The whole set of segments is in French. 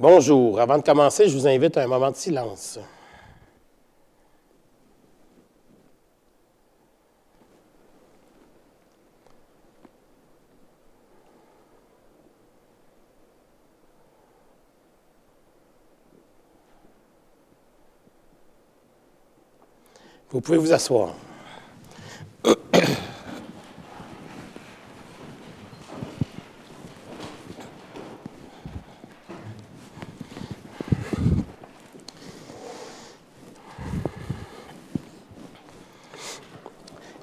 Bonjour. Avant de commencer, je vous invite à un moment de silence. Vous pouvez vous asseoir.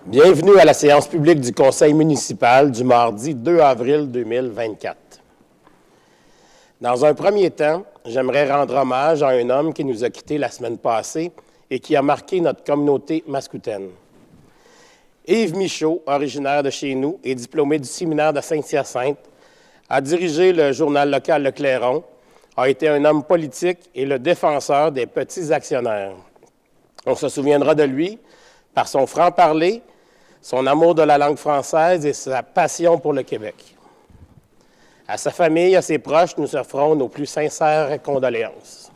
Bienvenue à la séance publique du Conseil municipal du mardi 2 avril 2024. Dans un premier temps, j'aimerais rendre hommage à un homme qui nous a quittés la semaine passée et qui a marqué notre communauté mascoutaine. Yves Michaud, originaire de chez nous et diplômé du séminaire de Saint-Hyacinthe, a dirigé le journal local Le Clairon, a été un homme politique et le défenseur des petits actionnaires. On se souviendra de lui par son franc-parler, son amour de la langue française et sa passion pour le Québec. À sa famille, à ses proches, nous offrons nos plus sincères condoléances.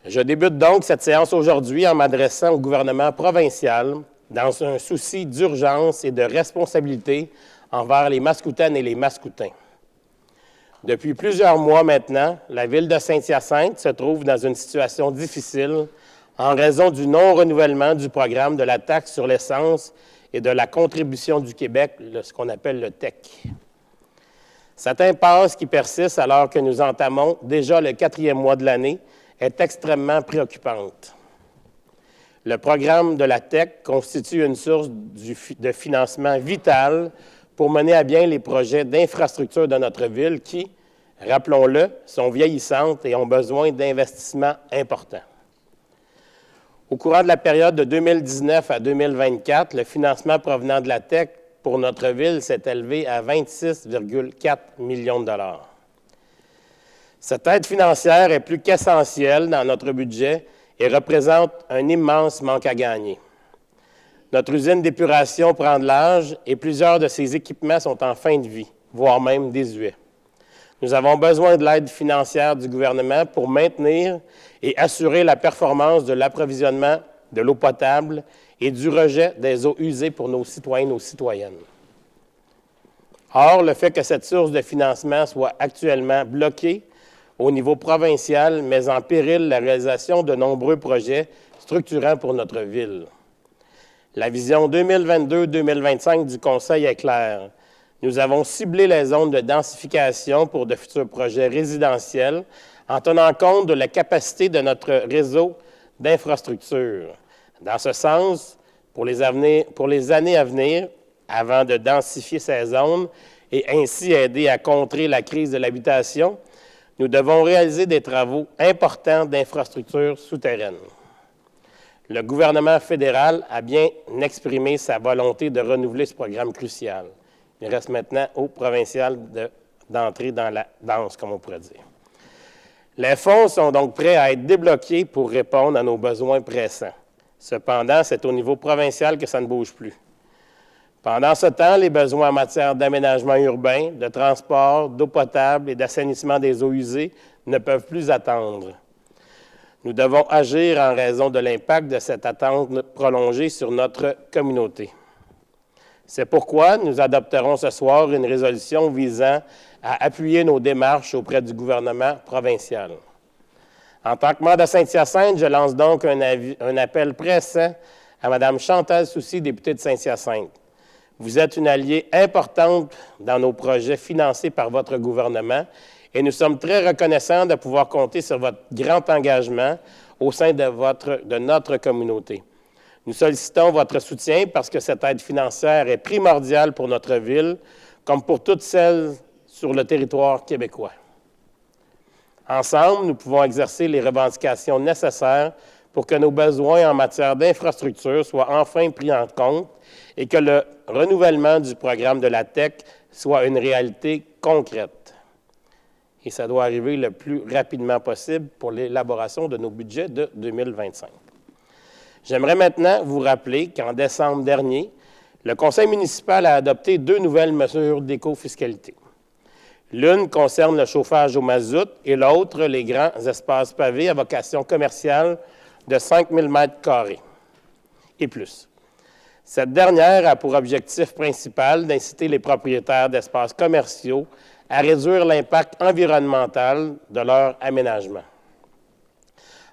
Je débute donc cette séance aujourd'hui en m'adressant au gouvernement provincial dans un souci d'urgence et de responsabilité envers les Mascoutaines et les Mascoutins. Depuis plusieurs mois maintenant, la ville de Saint-Hyacinthe se trouve dans une situation difficile en raison du non-renouvellement du programme de la taxe sur l'essence et de la contribution du Québec, ce qu'on appelle le TEC. Cette impasse qui persiste alors que nous entamons déjà le 4e mois de l'année est extrêmement préoccupante. Le programme de la TEC constitue une source de financement vitale pour mener à bien les projets d'infrastructure de notre ville qui, rappelons-le, sont vieillissantes et ont besoin d'investissements importants. Au courant de la période de 2019 à 2024, le financement provenant de la TEC pour notre ville s'est élevé à 26,4 millions de dollars. Cette aide financière est plus qu'essentielle dans notre budget et représente un immense manque à gagner. Notre usine d'épuration prend de l'âge et plusieurs de ses équipements sont en fin de vie, voire même désuets. Nous avons besoin de l'aide financière du gouvernement pour maintenir et assurer la performance de l'approvisionnement de l'eau potable et du rejet des eaux usées pour nos citoyens et nos citoyennes. Or, le fait que cette source de financement soit actuellement bloquée au niveau provincial met en péril la réalisation de nombreux projets structurants pour notre ville. La vision 2022-2025 du Conseil est claire. Nous avons ciblé les zones de densification pour de futurs projets résidentiels en tenant compte de la capacité de notre réseau d'infrastructures. Dans ce sens, pour les années à venir, avant de densifier ces zones et ainsi aider à contrer la crise de l'habitation, nous devons réaliser des travaux importants d'infrastructures souterraines. Le gouvernement fédéral a bien exprimé sa volonté de renouveler ce programme crucial. Il reste maintenant au provincial d'entrer dans la danse, comme on pourrait dire. Les fonds sont donc prêts à être débloqués pour répondre à nos besoins pressants. Cependant, c'est au niveau provincial que ça ne bouge plus. Pendant ce temps, les besoins en matière d'aménagement urbain, de transport, d'eau potable et d'assainissement des eaux usées ne peuvent plus attendre. Nous devons agir en raison de l'impact de cette attente prolongée sur notre communauté. C'est pourquoi nous adopterons ce soir une résolution visant à appuyer nos démarches auprès du gouvernement provincial. En tant que maire de Saint-Hyacinthe, je lance donc un appel pressant à Mme Chantal Soucy, députée de Saint-Hyacinthe. Vous êtes une alliée importante dans nos projets financés par votre gouvernement et nous sommes très reconnaissants de pouvoir compter sur votre grand engagement au sein de notre communauté. Nous sollicitons votre soutien parce que cette aide financière est primordiale pour notre ville, comme pour toutes celles sur le territoire québécois. Ensemble, nous pouvons exercer les revendications nécessaires pour que nos besoins en matière d'infrastructure soient enfin pris en compte et que le renouvellement du programme de la TEC soit une réalité concrète. Et ça doit arriver le plus rapidement possible pour l'élaboration de nos budgets de 2025. J'aimerais maintenant vous rappeler qu'en décembre dernier, le Conseil municipal a adopté 2 nouvelles mesures d'écofiscalité. L'une concerne le chauffage au mazout et l'autre, les grands espaces pavés à vocation commerciale de 5 000 m² et plus. Cette dernière a pour objectif principal d'inciter les propriétaires d'espaces commerciaux à réduire l'impact environnemental de leur aménagement.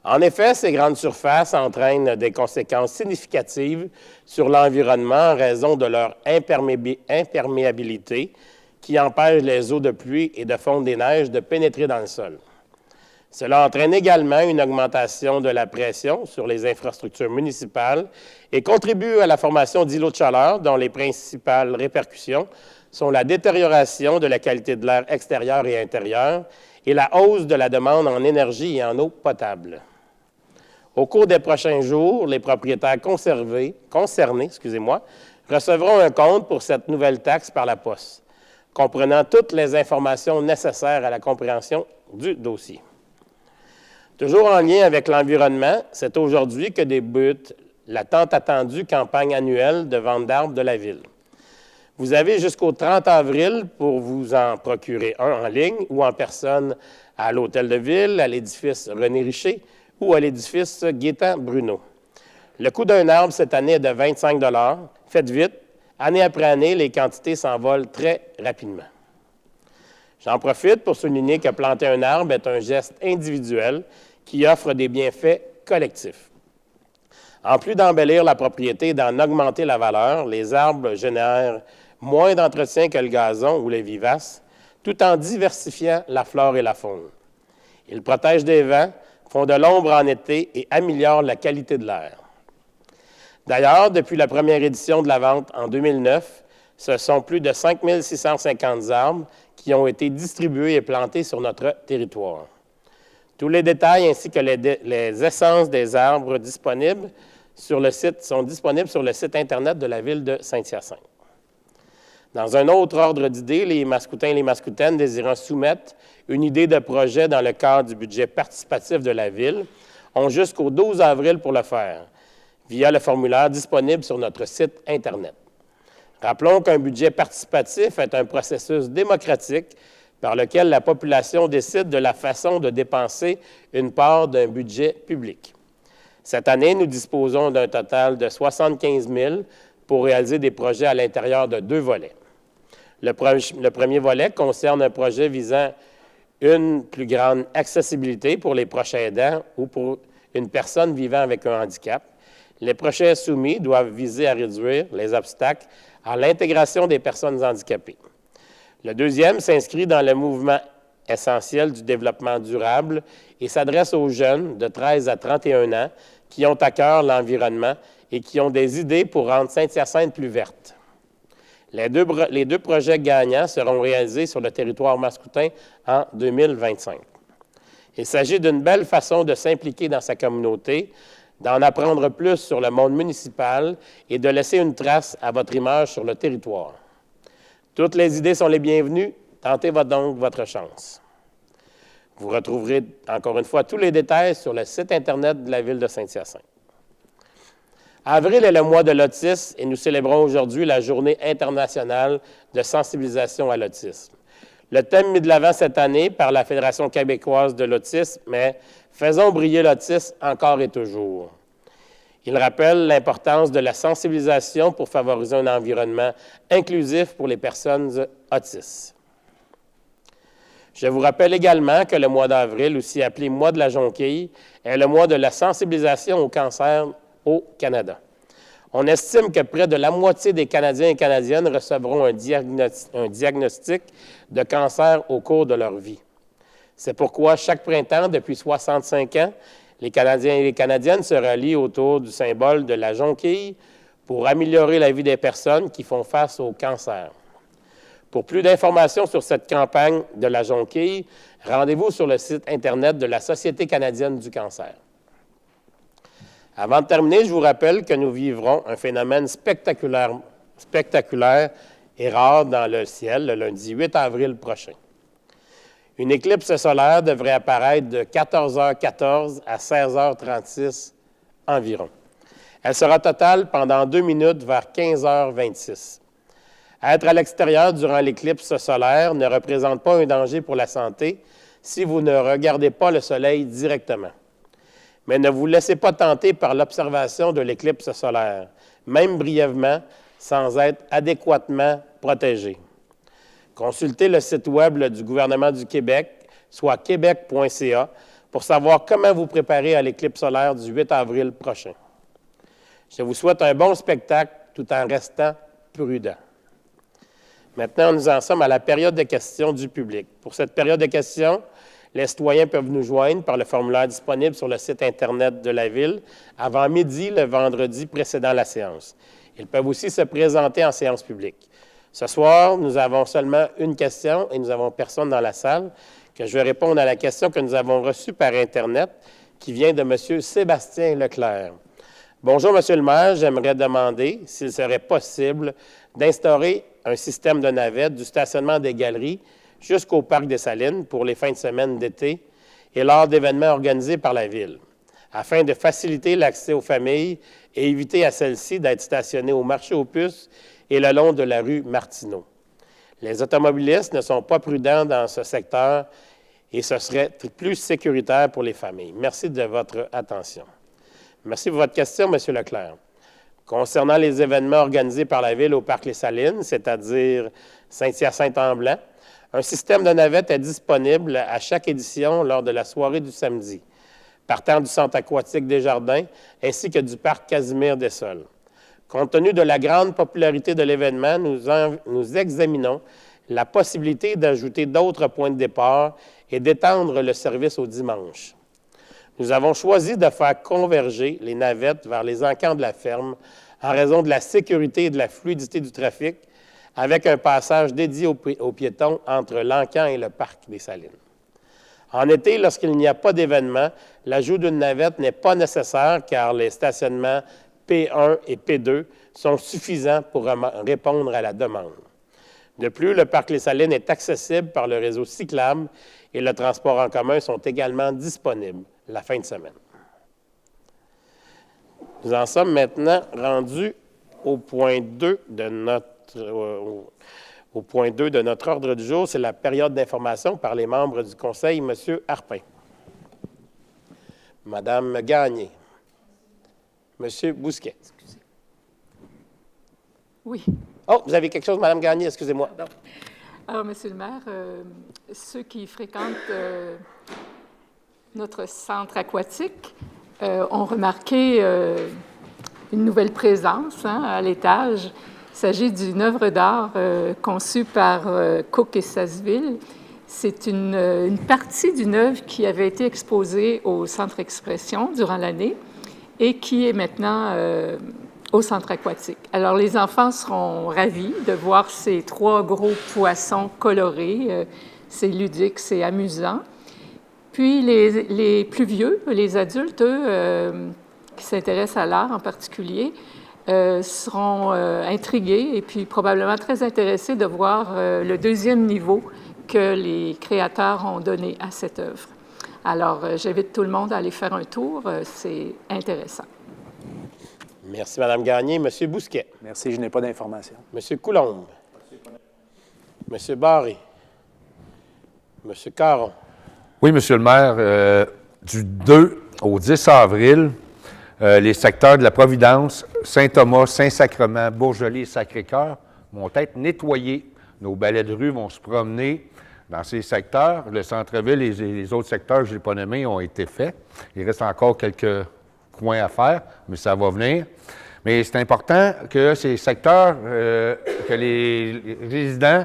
En effet, ces grandes surfaces entraînent des conséquences significatives sur l'environnement en raison de leur imperméabilité qui empêche les eaux de pluie et de fonte des neiges de pénétrer dans le sol. Cela entraîne également une augmentation de la pression sur les infrastructures municipales et contribue à la formation d'îlots de chaleur dont les principales répercussions sont la détérioration de la qualité de l'air extérieur et intérieur et la hausse de la demande en énergie et en eau potable. Au cours des prochains jours, les propriétaires concernés recevront un compte pour cette nouvelle taxe par la poste, comprenant toutes les informations nécessaires à la compréhension du dossier. Toujours en lien avec l'environnement, c'est aujourd'hui que débute la tant attendue campagne annuelle de vente d'arbres de la Ville. Vous avez jusqu'au 30 avril pour vous en procurer un en ligne ou en personne à l'Hôtel de Ville, à l'édifice René Richer ou à l'édifice Gaétan Bruno. Le coût d'un arbre cette année est de 25 $. Faites vite. Année après année, les quantités s'envolent très rapidement. J'en profite pour souligner que planter un arbre est un geste individuel qui offre des bienfaits collectifs. En plus d'embellir la propriété et d'en augmenter la valeur, les arbres génèrent moins d'entretien que le gazon ou les vivaces, tout en diversifiant la flore et la faune. Ils protègent des vents, font de l'ombre en été et améliorent la qualité de l'air. D'ailleurs, depuis la première édition de la vente en 2009, ce sont plus de 5 650 arbres qui ont été distribués et plantés sur notre territoire. Tous les détails ainsi que les essences des arbres disponibles sur le site sont disponibles sur le site Internet de la Ville de Saint-Hyacinthe. Dans un autre ordre d'idées, les Mascoutins et les Mascoutaines désirant soumettre une idée de projet dans le cadre du budget participatif de la Ville ont jusqu'au 12 avril pour le faire, via le formulaire disponible sur notre site Internet. Rappelons qu'un budget participatif est un processus démocratique par lequel la population décide de la façon de dépenser une part d'un budget public. Cette année, nous disposons d'un total de 75 000 pour réaliser des projets à l'intérieur de 2 volets. Le premier volet concerne un projet visant une plus grande accessibilité pour les proches aidants ou pour une personne vivant avec un handicap. Les projets soumis doivent viser à réduire les obstacles à l'intégration des personnes handicapées. Le deuxième s'inscrit dans le mouvement essentiel du développement durable et s'adresse aux jeunes de 13 à 31 ans qui ont à cœur l'environnement et qui ont des idées pour rendre Saint-Hyacinthe plus verte. Les deux projets gagnants seront réalisés sur le territoire mascoutin en 2025. Il s'agit d'une belle façon de s'impliquer dans sa communauté, d'en apprendre plus sur le monde municipal et de laisser une trace à votre image sur le territoire. Toutes les idées sont les bienvenues. Tentez donc votre chance. Vous retrouverez encore une fois tous les détails sur le site Internet de la Ville de Saint-Hyacinthe. Avril est le mois de l'autisme et nous célébrons aujourd'hui la Journée internationale de sensibilisation à l'autisme. Le thème mis de l'avant cette année par la Fédération québécoise de l'autisme est « Faisons briller l'autisme encore et toujours ». Il rappelle l'importance de la sensibilisation pour favoriser un environnement inclusif pour les personnes autistes. Je vous rappelle également que le mois d'avril, aussi appelé mois de la jonquille, est le mois de la sensibilisation au cancer au Canada. On estime que près de la moitié des Canadiens et Canadiennes recevront un diagnostic de cancer au cours de leur vie. C'est pourquoi chaque printemps, depuis 65 ans, les Canadiens et les Canadiennes se rallient autour du symbole de la jonquille pour améliorer la vie des personnes qui font face au cancer. Pour plus d'informations sur cette campagne de la jonquille, rendez-vous sur le site Internet de la Société canadienne du cancer. Avant de terminer, je vous rappelle que nous vivrons un phénomène spectaculaire et rare dans le ciel le lundi 8 avril prochain. Une éclipse solaire devrait apparaître de 14h14 à 16h36 environ. Elle sera totale pendant 2 minutes vers 15h26. Être à l'extérieur durant l'éclipse solaire ne représente pas un danger pour la santé si vous ne regardez pas le soleil directement. Mais ne vous laissez pas tenter par l'observation de l'éclipse solaire, même brièvement, sans être adéquatement protégé. Consultez le site Web du gouvernement du Québec, soit québec.ca, pour savoir comment vous préparer à l'éclipse solaire du 8 avril prochain. Je vous souhaite un bon spectacle tout en restant prudent. Maintenant, nous en sommes à la période de questions du public. Pour cette période de questions, les citoyens peuvent nous joindre par le formulaire disponible sur le site Internet de la Ville avant midi le vendredi précédant la séance. Ils peuvent aussi se présenter en séance publique. Ce soir, nous avons seulement une question et nous n'avons personne dans la salle, que je vais répondre à la question que nous avons reçue par Internet qui vient de M. Sébastien Leclerc. Bonjour, M. le maire, j'aimerais demander s'il serait possible d'instaurer un système de navettes du stationnement des galeries jusqu'au Parc des Salines pour les fins de semaine d'été et lors d'événements organisés par la Ville, afin de faciliter l'accès aux familles et éviter à celles-ci d'être stationnées au marché aux puces et le long de la rue Martineau. Les automobilistes ne sont pas prudents dans ce secteur et ce serait plus sécuritaire pour les familles. Merci de votre attention. Merci pour votre question, M. Leclerc. Concernant les événements organisés par la Ville au Parc Les Salines, c'est-à-dire Saint-Hyacinthe-en-Blanc, un système de navettes est disponible à chaque édition lors de la soirée du samedi, partant du centre aquatique des Jardins ainsi que du parc Casimir-Dessols. Compte tenu de la grande popularité de l'événement, nous examinons la possibilité d'ajouter d'autres points de départ et d'étendre le service au dimanche. Nous avons choisi de faire converger les navettes vers les encans de la ferme en raison de la sécurité et de la fluidité du trafic, avec un passage dédié aux piétons entre l'encan et le parc des Salines. En été, lorsqu'il n'y a pas d'événement, l'ajout d'une navette n'est pas nécessaire car les stationnements P1 et P2 sont suffisants pour répondre à la demande. De plus, le parc Les Salines est accessible par le réseau cyclable et le transport en commun sont également disponibles la fin de semaine. Nous en sommes maintenant rendus au point 2 de notre ordre du jour. C'est la période d'information par les membres du Conseil. M. Harpin. Mme Gagné. M. Bousquet. Excusez. Oui. Oh, vous avez quelque chose, Mme Gagné, excusez-moi. Pardon. Alors, M. le maire, ceux qui fréquentent notre centre aquatique ont remarqué une nouvelle présence à l'étage. Il s'agit d'une œuvre d'art conçue par Cook et Sasseville. C'est une partie d'une œuvre qui avait été exposée au Centre Expression durant l'année et qui est maintenant au centre aquatique. Alors, les enfants seront ravis de voir ces 3 gros poissons colorés. C'est ludique, c'est amusant. Puis, les plus vieux, les adultes, eux, qui s'intéressent à l'art en particulier, seront intrigués et puis probablement très intéressés de voir le deuxième niveau que les créateurs ont donné à cette œuvre. Alors, j'invite tout le monde à aller faire un tour. C'est intéressant. Merci, Mme Gagné. M. Bousquet. Merci, je n'ai pas d'informations. M. Coulombe. M. Barré. M. Caron. Oui, Monsieur le maire, du 2 au 10 avril, les secteurs de la Providence, Saint-Thomas, Saint-Sacrement, Bourgeois et Sacré-Cœur vont être nettoyés. Nos balais de rue vont se promener dans ces secteurs. Le centre-ville et les autres secteurs que je n'ai pas nommés ont été faits. Il reste encore quelques coins à faire, mais ça va venir. Mais c'est important que ces secteurs, que les résidents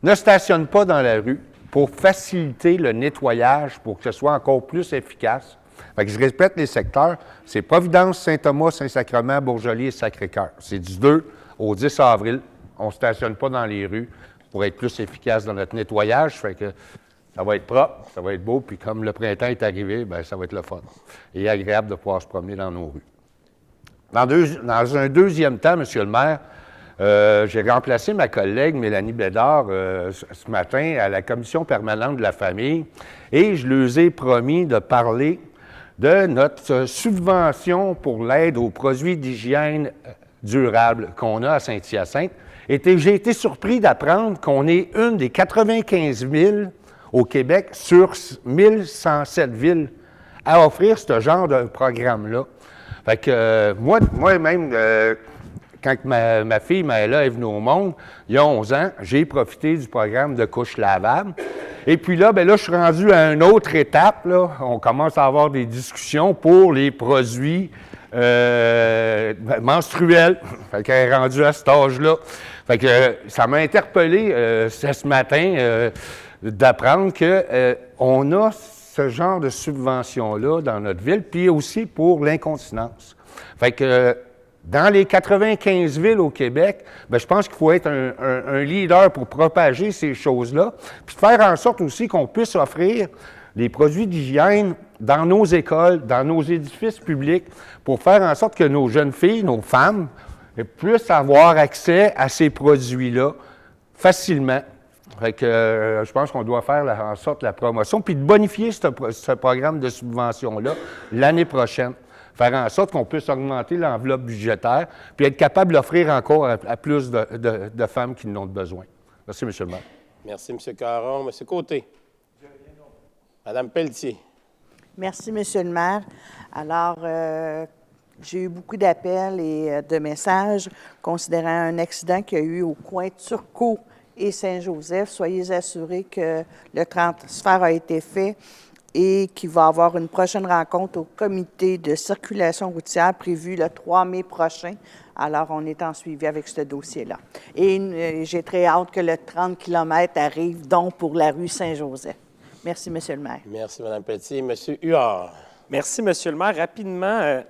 ne stationnent pas dans la rue pour faciliter le nettoyage, pour que ce soit encore plus efficace. Fait que je répète les secteurs, c'est Providence, Saint-Thomas, Saint-Sacrement, Bourgeois et Sacré-Cœur. C'est du 2 au 10 avril. On ne stationne pas dans les rues pour être plus efficace dans notre nettoyage. Fait que ça va être propre, ça va être beau, puis comme le printemps est arrivé, bien, ça va être le fun. Et agréable de pouvoir se promener dans nos rues. Dans un deuxième temps, M. le maire, j'ai remplacé ma collègue Mélanie Bédard ce matin à la commission permanente de la famille et je leur ai promis de parler de notre subvention pour l'aide aux produits d'hygiène durable qu'on a à Saint-Hyacinthe J'ai été surpris d'apprendre qu'on est une des 95 000 au Québec sur 1107 villes à offrir ce genre de programme-là. Fait que moi-même, quand ma fille Maëla est venue au monde, il y a 11 ans, j'ai profité du programme de couches lavables. Et puis là, je suis rendu à une autre étape. Là. On commence à avoir des discussions pour les produits menstruels. Fait qu'elle est rendue à cet âge-là. Fait que ça m'a interpellé ce matin d'apprendre qu'on a ce genre de subvention-là dans notre ville, puis aussi pour l'incontinence. Fait que dans les 95 villes au Québec, je pense qu'il faut être un leader pour propager ces choses-là, puis faire en sorte aussi qu'on puisse offrir des produits d'hygiène dans nos écoles, dans nos édifices publics, pour faire en sorte que nos jeunes filles, nos femmes, puissent avoir accès à ces produits-là facilement. Fait que, je pense qu'on doit faire en sorte la promotion, puis de bonifier ce programme de subvention-là l'année prochaine. Faire en sorte qu'on puisse augmenter l'enveloppe budgétaire, puis être capable d'offrir encore à plus de femmes qui en ont besoin. Merci, M. le maire. Merci, M. Caron. M. Côté. Mme Pelletier. Merci, M. le maire. Alors, j'ai eu beaucoup d'appels et de messages considérant un accident qu'il y a eu au coin Turcot et Saint-Joseph. Soyez assurés que le transfert a été fait et qu'il va y avoir une prochaine rencontre au comité de circulation routière prévue le 3 mai prochain. Alors, on est en suivi avec ce dossier-là. Et j'ai très hâte que le 30 km arrive, donc pour la rue Saint-Joseph. Merci, M. le maire. Merci, Mme Pelletier. M. Huard. Merci, M. le maire. Rapidement,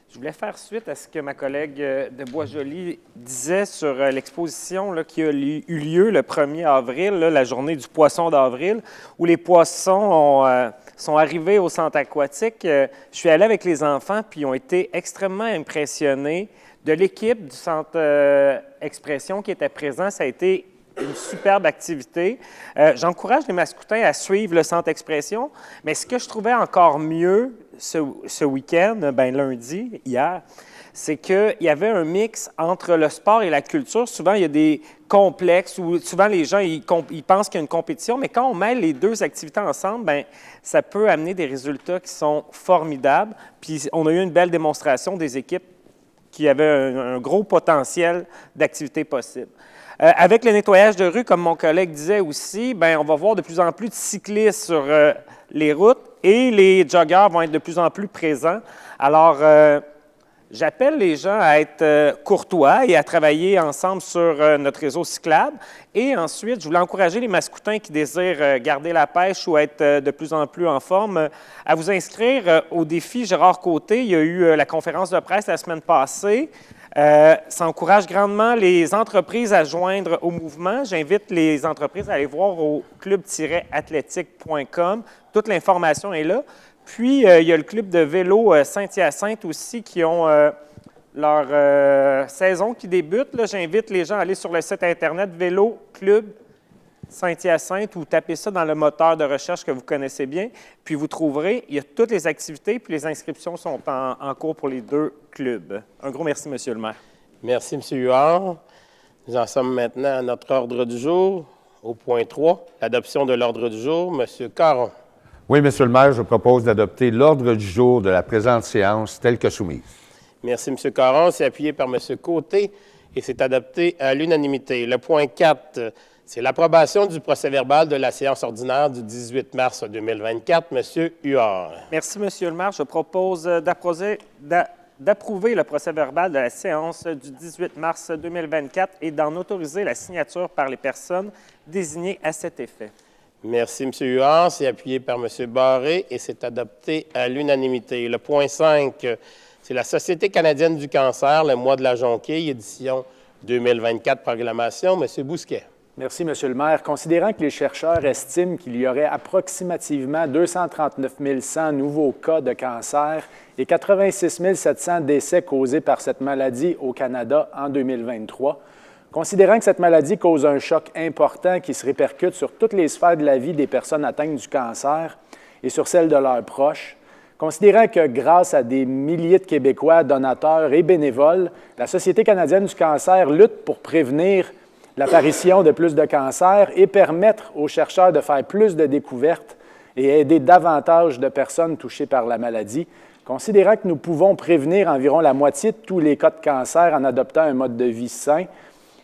je voulais faire suite à ce que ma collègue de Boisjoli disait sur l'exposition qui a eu lieu le 1er avril, la journée du poisson d'avril, où les poissons sont arrivés au centre aquatique. Je suis allé avec les enfants, puis ils ont été extrêmement impressionnés de l'équipe du centre Expression qui était présent. Ça a été une superbe activité. J'encourage les Mascoutins à suivre le centre Expression, mais ce que je trouvais encore mieux ce week-end, lundi, hier, c'est qu'il y avait un mix entre le sport et la culture. Souvent, il y a des complexes où souvent les gens ils pensent qu'il y a une compétition, mais quand on mêle les deux activités ensemble, ça peut amener des résultats qui sont formidables. Puis on a eu une belle démonstration des équipes qui avaient un gros potentiel d'activité possible. Avec le nettoyage de rue, comme mon collègue disait aussi, on va voir de plus en plus de cyclistes sur les routes et les joggers vont être de plus en plus présents. Alors, j'appelle les gens à être courtois et à travailler ensemble sur notre réseau cyclable. Et ensuite, je voulais encourager les Mascoutins qui désirent garder la pêche ou être de plus en plus en forme à vous inscrire au défi Gérard Côté. Il y a eu la conférence de presse la semaine passée. Ça encourage grandement les entreprises à joindre au mouvement. J'invite les entreprises à aller voir au club-athlétique.com. Toute l'information est là. Puis, il y a le club de vélo Saint-Hyacinthe aussi qui ont leur saison qui débute. Là, j'invite les gens à aller sur le site Internet Vélo Club Saint-Hyacinthe ou tapez ça dans le moteur de recherche que vous connaissez bien. Puis, vous trouverez, il y a toutes les activités, puis les inscriptions sont en cours pour les deux clubs. Un gros merci, M. le maire. Merci, M. Huard. Nous en sommes maintenant à notre ordre du jour, au point 3, l'adoption de l'ordre du jour. M. Caron. Oui, M. le maire, je propose d'adopter l'ordre du jour de la présente séance tel que soumise. Merci, M. Caron. C'est appuyé par M. Côté et c'est adopté à l'unanimité. Le point 4, c'est l'approbation du procès-verbal de la séance ordinaire du 18 mars 2024. M. Huard. Merci, M. le maire. Je propose d'approuver le procès-verbal de la séance du 18 mars 2024 et d'en autoriser la signature par les personnes désignées à cet effet. Merci, M. Huard. C'est appuyé par M. Barré et c'est adopté à l'unanimité. Le point 5, c'est la Société canadienne du cancer, le mois de la jonquille, édition 2024, proclamation. M. Bousquet. Merci, M. le maire. Considérant que les chercheurs estiment qu'il y aurait approximativement 239 100 nouveaux cas de cancer et 86 700 décès causés par cette maladie au Canada en 2023, considérant que cette maladie cause un choc important qui se répercute sur toutes les sphères de la vie des personnes atteintes du cancer et sur celles de leurs proches, Considérant que grâce à des milliers de Québécois, donateurs et bénévoles, la Société canadienne du cancer lutte pour prévenir l'apparition de plus de cancers et permettre aux chercheurs de faire plus de découvertes et aider davantage de personnes touchées par la maladie, considérant que nous pouvons prévenir environ la moitié de tous les cas de cancer en adoptant un mode de vie sain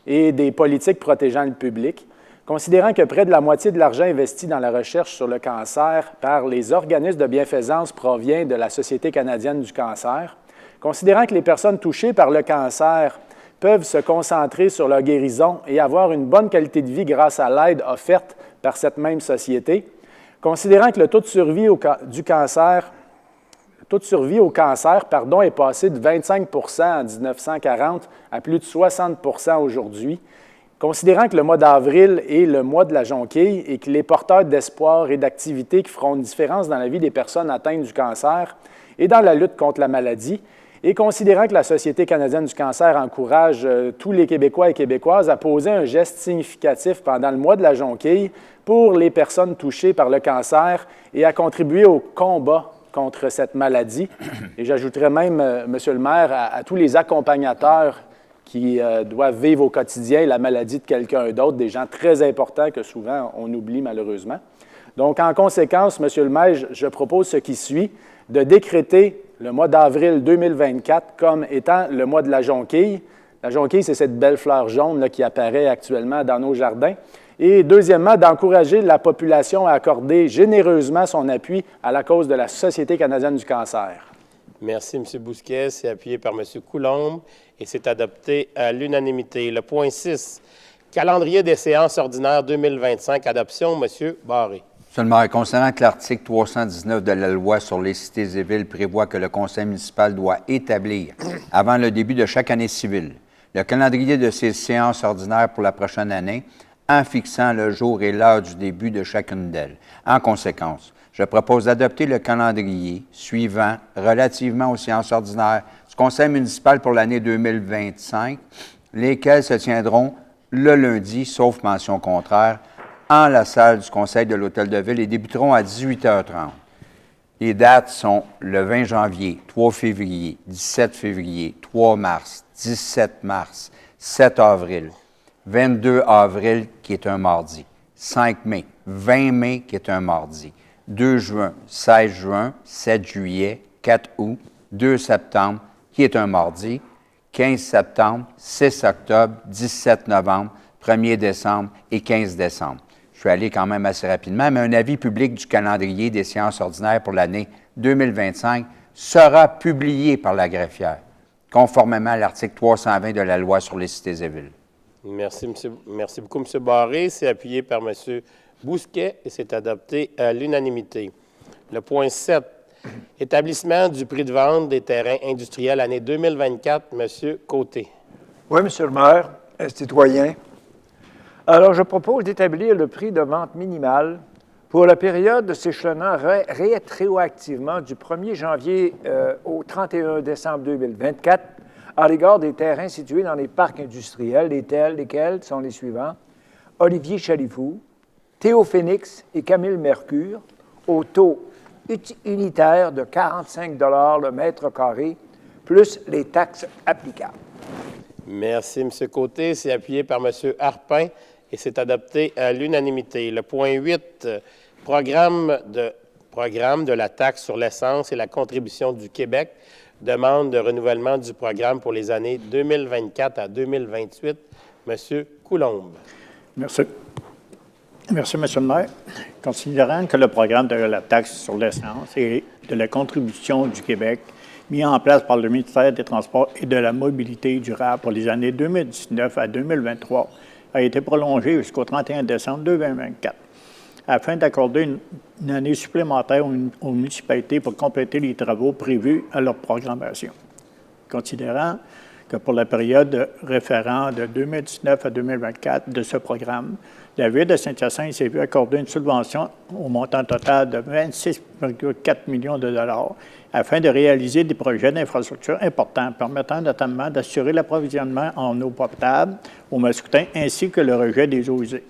et des politiques protégeant le public, considérant que près de la moitié de l'argent investi dans la recherche sur le cancer par les organismes de bienfaisance provient de la Société canadienne du cancer, considérant que les personnes touchées par le cancer peuvent se concentrer sur leur guérison et avoir une bonne qualité de vie grâce à l'aide offerte par cette même société, considérant que le taux de survie au cancer est passé de 25 en 1940 à plus de 60 aujourd'hui, considérant que le mois d'avril est le mois de la jonquille et qu'il est porteur d'espoir et d'activités qui feront une différence dans la vie des personnes atteintes du cancer et dans la lutte contre la maladie, et considérant que la Société canadienne du cancer encourage tous les Québécois et Québécoises à poser un geste significatif pendant le mois de la jonquille pour les personnes touchées par le cancer et à contribuer au combat contre cette maladie. Et j'ajouterais même, Monsieur le maire, à tous les accompagnateurs qui doivent vivre au quotidien la maladie de quelqu'un d'autre, des gens très importants que souvent on oublie malheureusement. Donc, en conséquence, Monsieur le maire, je propose ce qui suit, de décréter le mois d'avril 2024 comme étant le mois de la jonquille. La jonquille, c'est cette belle fleur jaune là, qui apparaît actuellement dans nos jardins. Et deuxièmement, d'encourager la population à accorder généreusement son appui à la cause de la Société canadienne du cancer. Merci, M. Bousquet. C'est appuyé par M. Coulombe et c'est adopté à l'unanimité. Le point 6, calendrier des séances ordinaires 2025, adoption, M. Barré. Monsieur le maire, considérant que l'article 319 de la loi sur les cités et villes prévoit que le conseil municipal doit établir, avant le début de chaque année civile, le calendrier de ces séances ordinaires pour la prochaine année, en fixant le jour et l'heure du début de chacune d'elles. En conséquence, je propose d'adopter le calendrier suivant relativement aux séances ordinaires du conseil municipal pour l'année 2025, lesquelles se tiendront le lundi, sauf mention contraire, en la salle du conseil de l'Hôtel de Ville et débuteront à 18h30. Les dates sont le 20 janvier, 3 février, 17 février, 3 mars, 17 mars, 7 avril, 22 avril, qui est un mardi, 5 mai, 20 mai, qui est un mardi, 2 juin, 16 juin, 7 juillet, 4 août, 2 septembre, qui est un mardi, 15 septembre, 6 octobre, 17 novembre, 1er décembre et 15 décembre. Je suis allé quand même assez rapidement, mais un avis public du calendrier des séances ordinaires pour l'année 2025 sera publié par la greffière, conformément à l'article 320 de la loi sur les cités et villes. Merci beaucoup, M. Barré. C'est appuyé par M. Bousquet et c'est adopté à l'unanimité. Le point 7, établissement du prix de vente des terrains industriels année 2024, M. Côté. Oui, M. le maire, citoyen. Alors, je propose d'établir le prix de vente minimal pour la période s'échelonnant rétroactivement du 1er janvier au 31 décembre 2024 à l'égard des terrains situés dans les parcs industriels, lesquels sont les suivants: Olivier Chalifou, Théo Phoenix et Camille Mercure, au taux unitaire de 45 $ le mètre carré, plus les taxes applicables. Merci, M. Côté. C'est appuyé par M. Harpin et c'est adopté à l'unanimité. Le point 8, programme de la taxe sur l'essence et la contribution du Québec, demande de renouvellement du programme pour les années 2024 à 2028. M. Coulombe. Merci. Merci, M. le maire. Considérant que le programme de la taxe sur l'essence et de la contribution du Québec, mis en place par le ministère des Transports et de la Mobilité durable pour les années 2019 à 2023, a été prolongé jusqu'au 31 décembre 2024, afin d'accorder une année supplémentaire aux municipalités pour compléter les travaux prévus à leur programmation. Considérant que pour la période référente de 2019 à 2024 de ce programme, la Ville de Saint-Hyacinthe s'est vue accorder une subvention au montant total de 26,4 millions de dollars afin de réaliser des projets d'infrastructure importants permettant notamment d'assurer l'approvisionnement en eau potable aux Mascoutins ainsi que le rejet des eaux usées.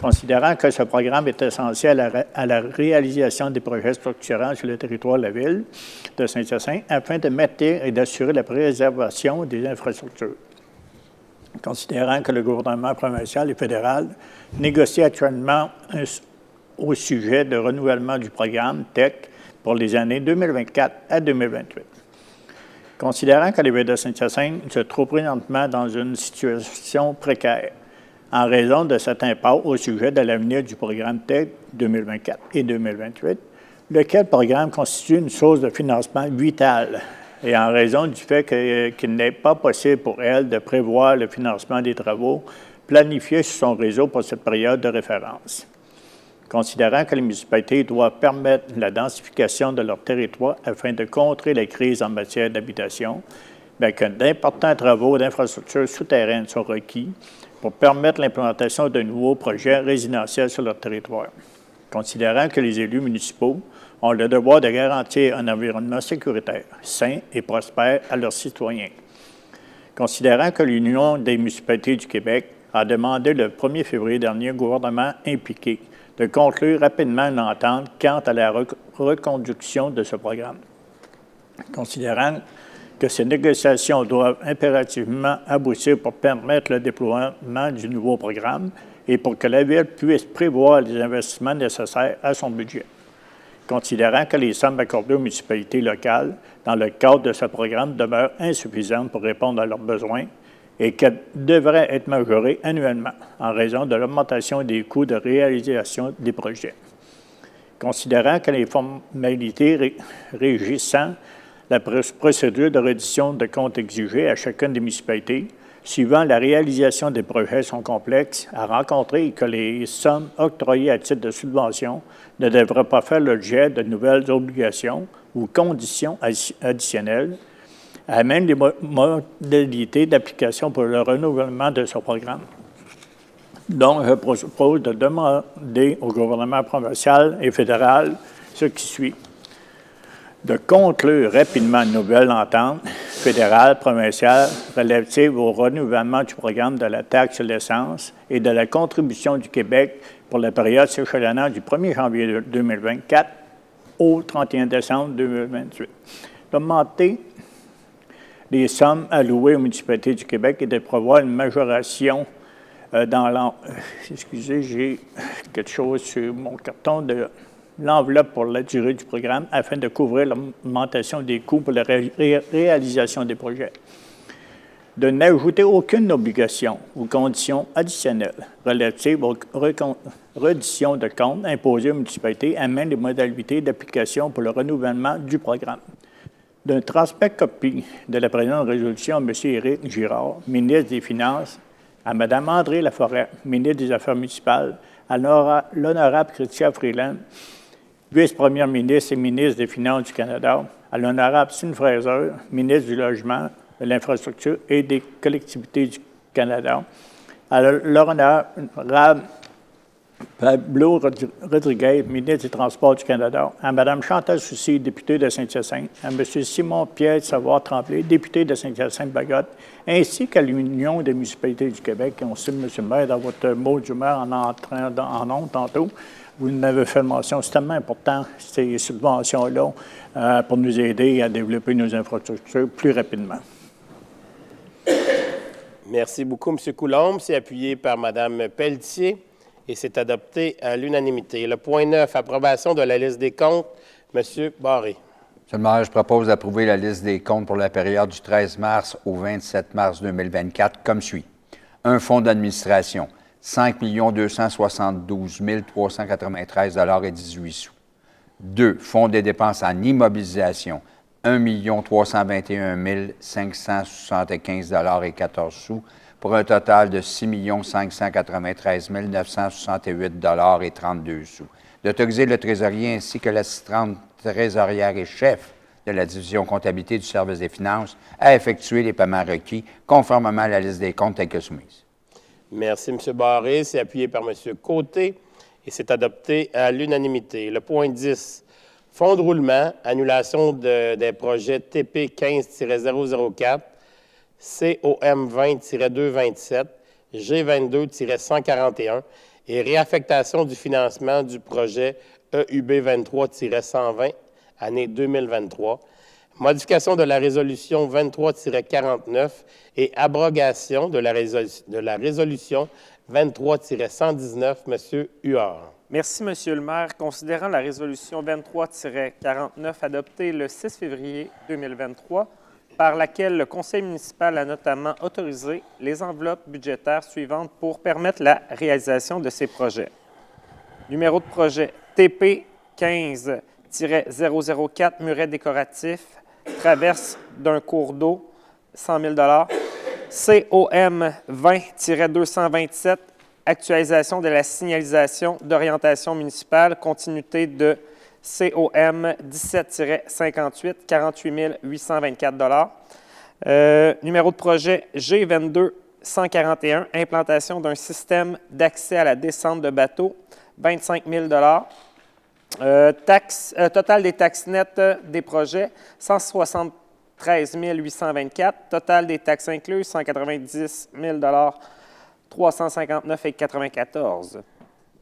Considérant que ce programme est essentiel à la réalisation des projets structurants sur le territoire de la ville de Saint-Hyacinthe afin de maintenir et d'assurer la préservation des infrastructures. Considérant que le gouvernement provincial et fédéral négocie actuellement au sujet de renouvellement du programme TEC pour les années 2024 à 2028. Considérant que la ville de Saint-Hyacinthe se trouve présentement dans une situation précaire, en raison de cet impasse au sujet de l'avenir du programme TEC 2024 et 2028, lequel programme constitue une source de financement vitale et en raison du fait qu'il n'est pas possible pour elle de prévoir le financement des travaux planifiés sur son réseau pour cette période de référence. Considérant que les municipalités doivent permettre la densification de leur territoire afin de contrer la crise en matière d'habitation, bien que d'importants travaux d'infrastructures souterraines sont requis pour permettre l'implantation de nouveaux projets résidentiels sur leur territoire. Considérant que les élus municipaux ont le devoir de garantir un environnement sécuritaire, sain et prospère à leurs citoyens. Considérant que l'Union des municipalités du Québec a demandé le 1er février dernier au gouvernement impliqué de conclure rapidement une entente quant à la reconduction de ce programme. Considérant que ces négociations doivent impérativement aboutir pour permettre le déploiement du nouveau programme et pour que la Ville puisse prévoir les investissements nécessaires à son budget. Considérant que les sommes accordées aux municipalités locales dans le cadre de ce programme demeurent insuffisantes pour répondre à leurs besoins et qu'elles devraient être majorées annuellement en raison de l'augmentation des coûts de réalisation des projets. Considérant que les formalités régissant la procédure de reddition de comptes exigée à chacune des municipalités, suivant la réalisation des projets, sont complexes à rencontrer et que les sommes octroyées à titre de subvention ne devraient pas faire l'objet de nouvelles obligations ou conditions additionnelles, amènent les modalités d'application pour le renouvellement de ce programme. Donc, je propose de demander au gouvernement provincial et fédéral ce qui suit. De conclure rapidement une nouvelle entente fédérale, provinciale, relative au renouvellement du programme de la taxe sur l'essence et de la contribution du Québec pour la période s'échelonnant du 1er janvier 2024 au 31 décembre 2028. D'augmenter les sommes allouées aux municipalités du Québec et de prévoir une majoration dans l'an... Excusez, j'ai quelque chose sur mon carton de l'enveloppe pour la durée du programme afin de couvrir l'augmentation des coûts pour la réalisation des projets. De n'ajouter aucune obligation ou condition additionnelle relative aux redditions de comptes imposées aux municipalités amène les modalités d'application pour le renouvellement du programme. De transmettre copie de la présente résolution à M. Éric Girard, ministre des Finances, à Mme André Laforêt, ministre des Affaires municipales, à l'honorable Chrystia Freeland, vice-première ministre et ministre des Finances du Canada, à l'honorable Sine Fraser, ministre du Logement, de l'Infrastructure et des Collectivités du Canada, à l'honorable Pablo Rodriguez, ministre des Transports du Canada, à Mme Chantal Soucy, députée de Saint-Hyacinthe, à M. Simon-Pierre Savoie-Tremblay, député de Saint-Hyacinthe-Bagotte, ainsi qu'à l'Union des municipalités du Québec. On sait, M. le maire, dans votre mot d'humeur en entrant en ondes tantôt, vous en avez fait mention. C'est tellement important, ces subventions-là, pour nous aider à développer nos infrastructures plus rapidement. Merci beaucoup, M. Coulombe. C'est appuyé par Mme Pelletier et c'est adopté à l'unanimité. Le point 9, approbation de la liste des comptes. M. Barré. Monsieur le maire, je propose d'approuver la liste des comptes pour la période du 13 mars au 27 mars 2024 comme suit. Un fonds d'administration, 5 272 393,18 $. 2. Fonds des dépenses en immobilisation, 1 321 575,14 $, pour un total de 6 593 968,32 $. D'autoriser le trésorier ainsi que l'assistante trésorière et chef de la division comptabilité du service des finances à effectuer les paiements requis conformément à la liste des comptes telle que soumise. Merci, M. Barré. C'est appuyé par M. Côté et c'est adopté à l'unanimité. Le point 10, fonds de roulement, annulation des projets TP 15-004, COM 20-227, G22-141 et réaffectation du financement du projet EUB 23-120, année 2023, modification de la résolution 23-49 et abrogation de la résolution 23-119, M. Huard. Merci, Monsieur le maire. Considérant la résolution 23-49 adoptée le 6 février 2023, par laquelle le conseil municipal a notamment autorisé les enveloppes budgétaires suivantes pour permettre la réalisation de ces projets. Numéro de projet TP 15-004, muret décoratif, traverse d'un cours d'eau, 100 000 COM 20-227, actualisation de la signalisation d'orientation municipale, continuité de COM 17-58, 48 824 Numéro de projet G22-141, implantation d'un système d'accès à la descente de bateaux, 25 000 total des taxes nettes des projets, 173 824. Total des taxes incluses, 190 000 359,94.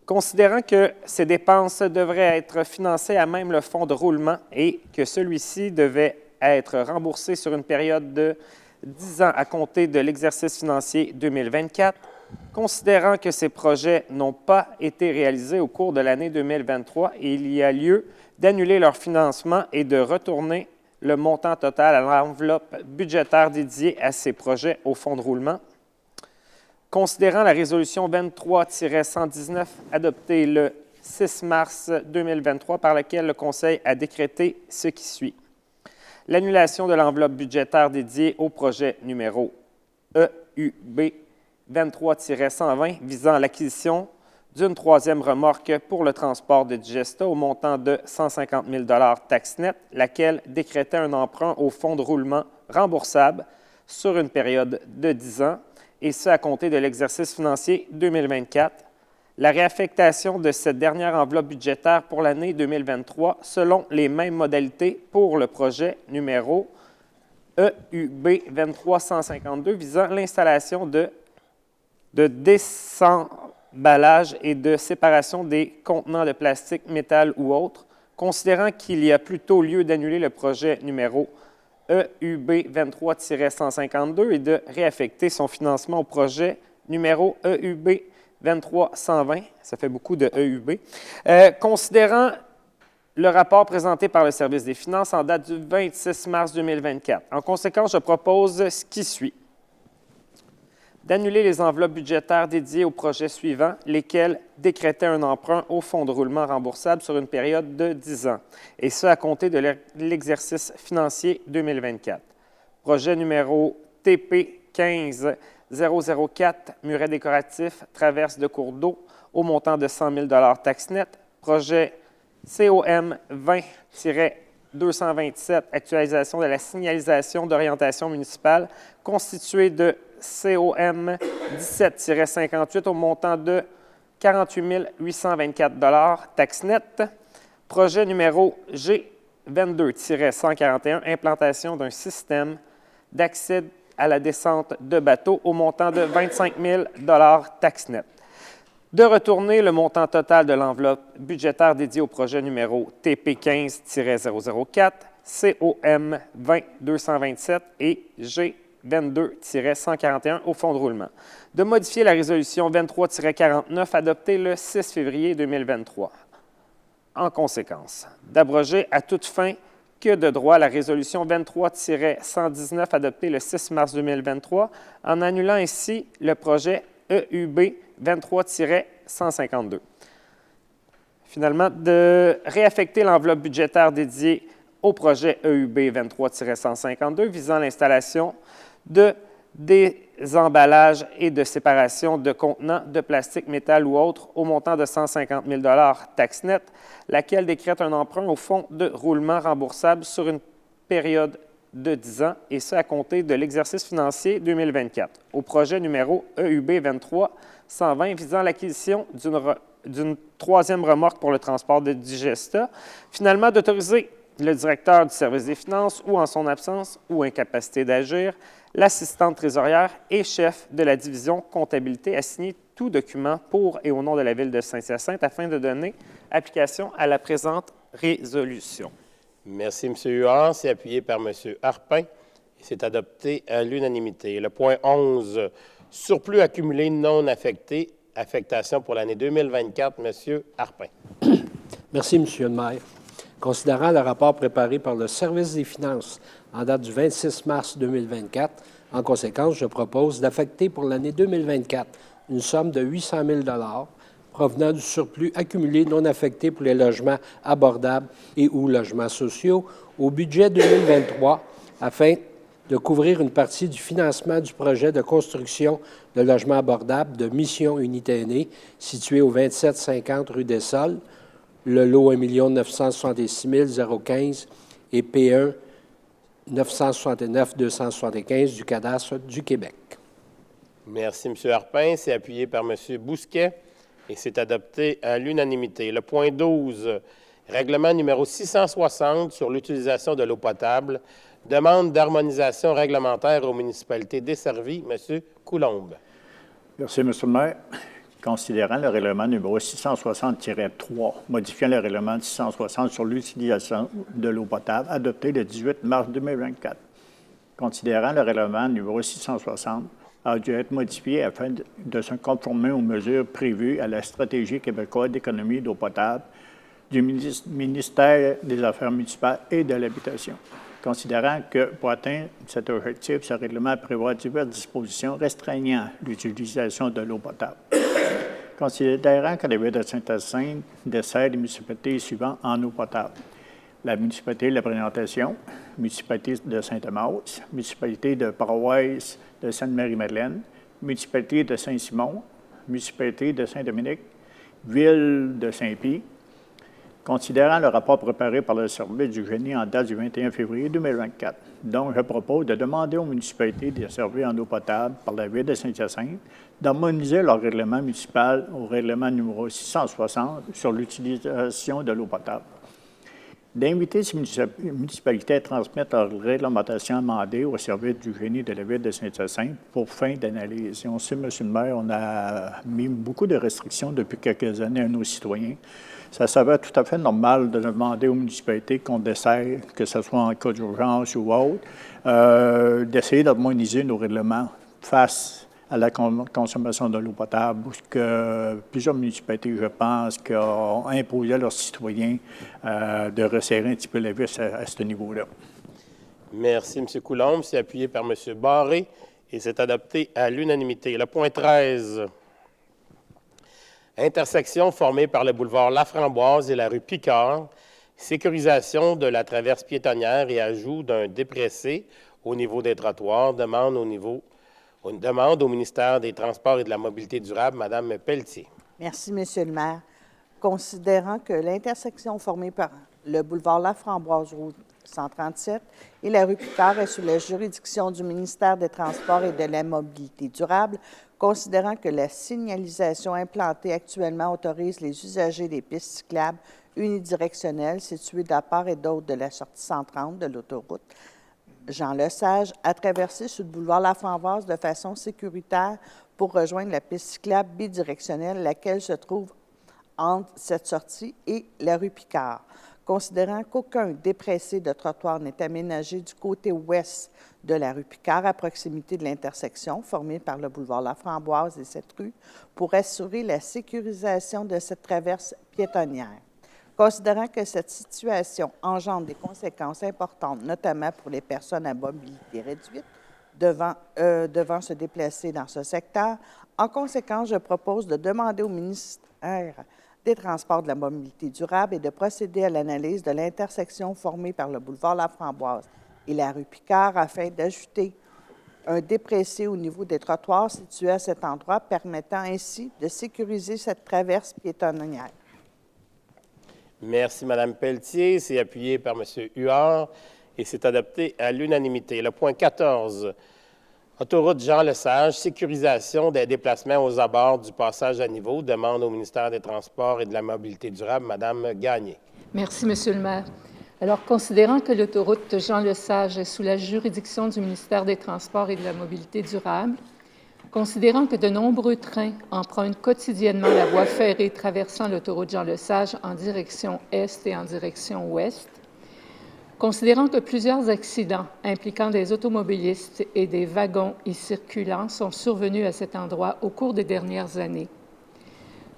Considérant que ces dépenses devraient être financées à même le fonds de roulement et que celui-ci devait être remboursé sur une période de 10 ans à compter de l'exercice financier 2024, considérant que ces projets n'ont pas été réalisés au cours de l'année 2023, il y a lieu d'annuler leur financement et de retourner le montant total à l'enveloppe budgétaire dédiée à ces projets au fonds de roulement. Considérant la résolution 23-119 adoptée le 6 mars 2023 par laquelle le Conseil a décrété ce qui suit. L'annulation de l'enveloppe budgétaire dédiée au projet numéro EUB 23-120 visant l'acquisition d'une troisième remorque pour le transport de Digesta au montant de 150 000 taxes nettes, laquelle décrétait un emprunt au fonds de roulement remboursable sur une période de 10 ans, et ce à compter de l'exercice financier 2024. La réaffectation de cette dernière enveloppe budgétaire pour l'année 2023 selon les mêmes modalités pour le projet numéro EUB 23-152 visant l'installation de désemballage et de séparation des contenants de plastique, métal ou autres, considérant qu'il y a plutôt lieu d'annuler le projet numéro EUB 23-152 et de réaffecter son financement au projet numéro EUB 23-120, ça fait beaucoup de EUB, considérant le rapport présenté par le service des finances en date du 26 mars 2024. En conséquence, je propose ce qui suit. D'annuler les enveloppes budgétaires dédiées aux projets suivants, lesquels décrétaient un emprunt au fonds de roulement remboursable sur une période de 10 ans, et ce à compter de l'exercice financier 2024. Projet numéro TP 15-004, muret décoratif, traverse de cours d'eau, au montant de 100 000 taxes nettes. Projet COM 20-227, actualisation de la signalisation d'orientation municipale, constitué de COM 17-58 au montant de 48 824 taxes nettes. Projet numéro G22-141, implantation d'un système d'accès à la descente de bateaux au montant de 25 000 taxes nettes. De retourner le montant total de l'enveloppe budgétaire dédiée au projet numéro TP 15-004, COM 20-227 et G22-141 au fonds de roulement. De modifier la résolution 23-49 adoptée le 6 février 2023. En conséquence, d'abroger à toute fin que de droit la résolution 23-119 adoptée le 6 mars 2023 en annulant ainsi le projet EUB 23-152. Finalement, de réaffecter l'enveloppe budgétaire dédiée au projet EUB 23-152 visant l'installation de désemballage et de séparation de contenants de plastique, métal ou autres au montant de 150 000 taxes nettes, laquelle décrète un emprunt au fonds de roulement remboursable sur une période de 10 ans, et ce à compter de l'exercice financier 2024, au projet numéro EUB 23-120 visant l'acquisition d'une troisième remorque pour le transport de Digesta. Finalement, d'autoriser le directeur du service des finances ou en son absence ou incapacité d'agir, l'assistante trésorière et chef de la division comptabilité a signé tout document pour et au nom de la Ville de Saint-Hyacinthe afin de donner application à la présente résolution. Merci, M. Huard. C'est appuyé par M. Harpin et c'est adopté à l'unanimité. Le point 11, surplus accumulé non affecté, affectation pour l'année 2024, M. Harpin. Merci, M. le maire. Considérant le rapport préparé par le service des finances en date du 26 mars 2024, en conséquence, je propose d'affecter pour l'année 2024 une somme de 800 000 provenant du surplus accumulé non affecté pour les logements abordables et ou logements sociaux au budget 2023 afin de couvrir une partie du financement du projet de construction de logements abordables de Mission Unité Aînée situé au 2750 rue des Sols, le lot 1 966 015 et P1 969 275 du cadastre du Québec. Merci, M. Harpin. C'est appuyé par M. Bousquet et c'est adopté à l'unanimité. Le point 12, règlement numéro 660 sur l'utilisation de l'eau potable, demande d'harmonisation réglementaire aux municipalités desservies. M. Coulombe. Merci, M. le maire. Considérant le règlement numéro 660-3, modifiant le règlement 660 sur l'utilisation de l'eau potable, adopté le 18 mars 2024. Considérant le règlement numéro 660 a dû être modifié afin de se conformer aux mesures prévues à la stratégie québécoise d'économie d'eau potable du ministère des Affaires municipales et de l'Habitation. Considérant que, pour atteindre cet objectif, ce règlement prévoit diverses dispositions restreignant l'utilisation de l'eau potable. Considérant que la Ville de Saint-Hyacinthe dessert les municipalités suivantes en eau potable: la municipalité de la Présentation, municipalité de Saint-Thomas, municipalité de Paroisse de Sainte-Marie-Madeleine, municipalité de Saint-Simon, municipalité de Saint-Dominique, ville de Saint-Pie. Considérant le rapport préparé par le service du génie en date du 21 février 2024, donc je propose de demander aux municipalités desservies en eau potable par la Ville de Saint-Hyacinthe d'harmoniser leur règlement municipal au règlement numéro 660 sur l'utilisation de l'eau potable, d'inviter ces municipalités à transmettre leur réglementation amendée au service du génie de la Ville de Saint-Hyacinthe pour fin d'analyse. Et on sait, M. le maire, on a mis beaucoup de restrictions depuis quelques années à nos citoyens. Ça s'avère tout à fait normal de demander aux municipalités qu'on dessert, que ce soit en cas d'urgence ou autre, d'essayer d'harmoniser nos règlements face à la consommation de l'eau potable, parce que plusieurs municipalités, je pense, ont imposé à leurs citoyens de resserrer un petit peu la vis à ce niveau-là. Merci, M. Coulombe. C'est appuyé par M. Barré et c'est adopté à l'unanimité. Le point 13, intersection formée par le boulevard Laframboise et la rue Picard, sécurisation de la traverse piétonnière et ajout d'un dépressé au niveau des trottoirs, demande au ministère des Transports et de la Mobilité durable, Mme Pelletier. Merci, M. le maire. Considérant que l'intersection formée par le boulevard Laframboise, route 137, et la rue Picard est sous la juridiction du ministère des Transports et de la Mobilité durable, considérant que la signalisation implantée actuellement autorise les usagers des pistes cyclables unidirectionnelles situées d'à part et d'autre de la sortie 130 de l'autoroute Jean-Lesage à traverser sur le boulevard Laframboise de façon sécuritaire pour rejoindre la piste cyclable bidirectionnelle, laquelle se trouve entre cette sortie et la rue Picard. Considérant qu'aucun dépressé de trottoir n'est aménagé du côté ouest de la rue Picard, à proximité de l'intersection formée par le boulevard Laframboise et cette rue, pour assurer la sécurisation de cette traverse piétonnière. Considérant que cette situation engendre des conséquences importantes, notamment pour les personnes à mobilité réduite devant se déplacer dans ce secteur, en conséquence, je propose de demander au ministère des Transports de la Mobilité durable et de procéder à l'analyse de l'intersection formée par le boulevard Laframboise et la rue Picard afin d'ajouter un dépressé au niveau des trottoirs situés à cet endroit, permettant ainsi de sécuriser cette traverse piétonnière. Merci, Mme Pelletier. C'est appuyé par M. Huard et c'est adopté à l'unanimité. Le point 14, autoroute Jean-Lesage, sécurisation des déplacements aux abords du passage à niveau, demande au ministère des Transports et de la Mobilité durable, Mme Gagné. Merci, M. le maire. Alors, considérant que l'autoroute Jean-Lesage est sous la juridiction du ministère des Transports et de la Mobilité durable, considérant que de nombreux trains empruntent quotidiennement la voie ferrée traversant l'autoroute Jean-Lesage en direction est et en direction ouest, considérant que plusieurs accidents impliquant des automobilistes et des wagons y circulant sont survenus à cet endroit au cours des dernières années,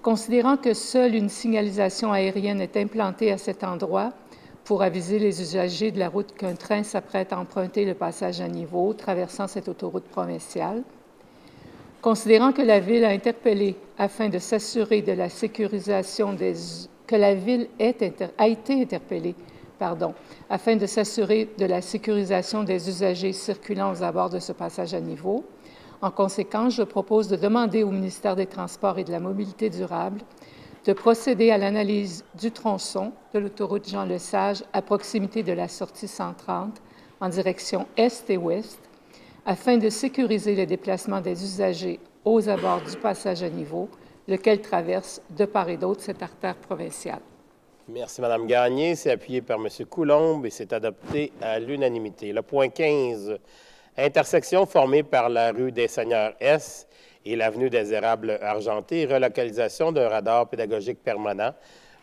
considérant que seule une signalisation aérienne est implantée à cet endroit pour aviser les usagers de la route qu'un train s'apprête à emprunter le passage à niveau traversant cette autoroute provinciale, considérant que la Ville a interpellé afin de s'assurer de la sécurisation que la Ville a été interpellée, afin de s'assurer de la sécurisation des usagers circulant aux abords de ce passage à niveau. En conséquence, je propose de demander au ministère des Transports et de la Mobilité durable de procéder à l'analyse du tronçon de l'autoroute Jean-Lesage à proximité de la sortie 130 en direction est et ouest, afin de sécuriser le déplacement des usagers aux abords du passage à niveau, lequel traverse de part et d'autre cette artère provinciale. Merci, Mme Gagné. C'est appuyé par M. Coulombe et c'est adopté à l'unanimité. Le point 15, intersection formée par la rue des Seigneurs-Est et l'avenue des Érables Argentés, relocalisation d'un radar pédagogique permanent.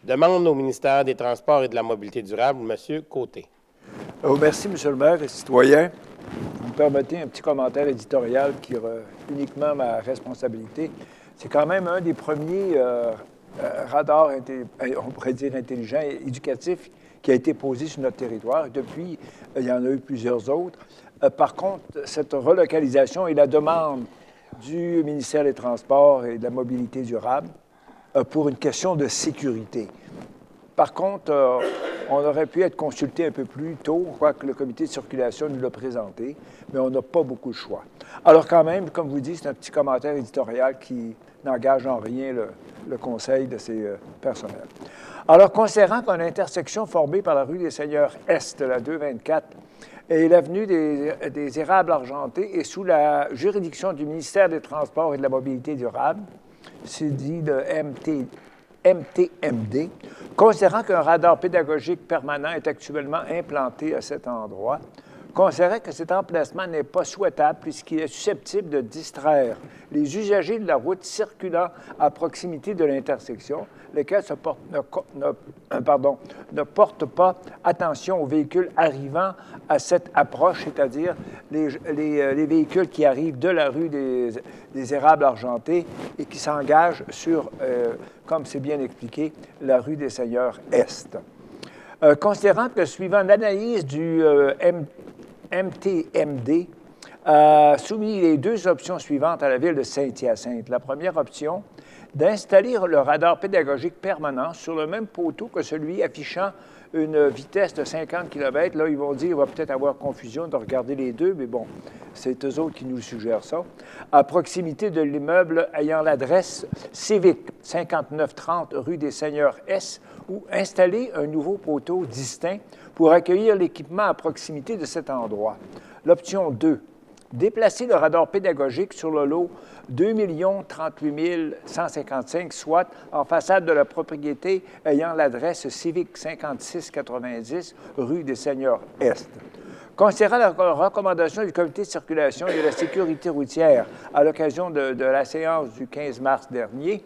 Demande au ministère des Transports et de la Mobilité durable, M. Côté. Merci, M. le maire et citoyens. Vous me permettez un petit commentaire éditorial qui est uniquement ma responsabilité. C'est quand même un des premiers radars, on pourrait dire intelligents et éducatifs qui a été posé sur notre territoire. Depuis, il y en a eu plusieurs autres. Par contre, cette relocalisation et la demande du ministère des Transports et de la Mobilité durable pour une question de sécurité. Par contre, on aurait pu être consulté un peu plus tôt, quoique le comité de circulation nous l'a présenté, mais on n'a pas beaucoup de choix. Alors quand même, comme vous dites, c'est un petit commentaire éditorial qui n'engage en rien le conseil de ces personnels. Alors, considérant qu'une intersection formée par la rue des Seigneurs-Est, la 224, et l'avenue des Érables Argentés est sous la juridiction du ministère des Transports et de la Mobilité durable, c'est dit le MTMD, considérant qu'un radar pédagogique permanent est actuellement implanté à cet endroit, considérant que cet emplacement n'est pas souhaitable puisqu'il est susceptible de distraire les usagers de la route circulant à proximité de l'intersection, lesquels ne portent pas attention aux véhicules arrivant à cette approche, c'est-à-dire les véhicules qui arrivent de la rue des Érables Argentés et qui s'engagent sur, comme c'est bien expliqué, la rue des Seigneurs-Est. Considérant que suivant l'analyse du MTMD, soumis les deux options suivantes à la ville de Saint-Hyacinthe. La première option, d'installer le radar pédagogique permanent sur le même poteau que celui affichant une vitesse de 50 km. Là, ils vont dire qu'il va peut-être avoir confusion de regarder les deux, mais bon, c'est eux autres qui nous suggèrent ça. À proximité de l'immeuble ayant l'adresse Civic 5930 rue des Seigneurs-Est, ou installer un nouveau poteau distinct pour accueillir l'équipement à proximité de cet endroit. L'option 2, déplacer le radar pédagogique sur le lot 2 038 155, soit en façade de la propriété ayant l'adresse Civic 5690 rue des Seigneurs-Est. Considérant la recommandation du comité de circulation et de la sécurité routière à l'occasion de la séance du 15 mars dernier,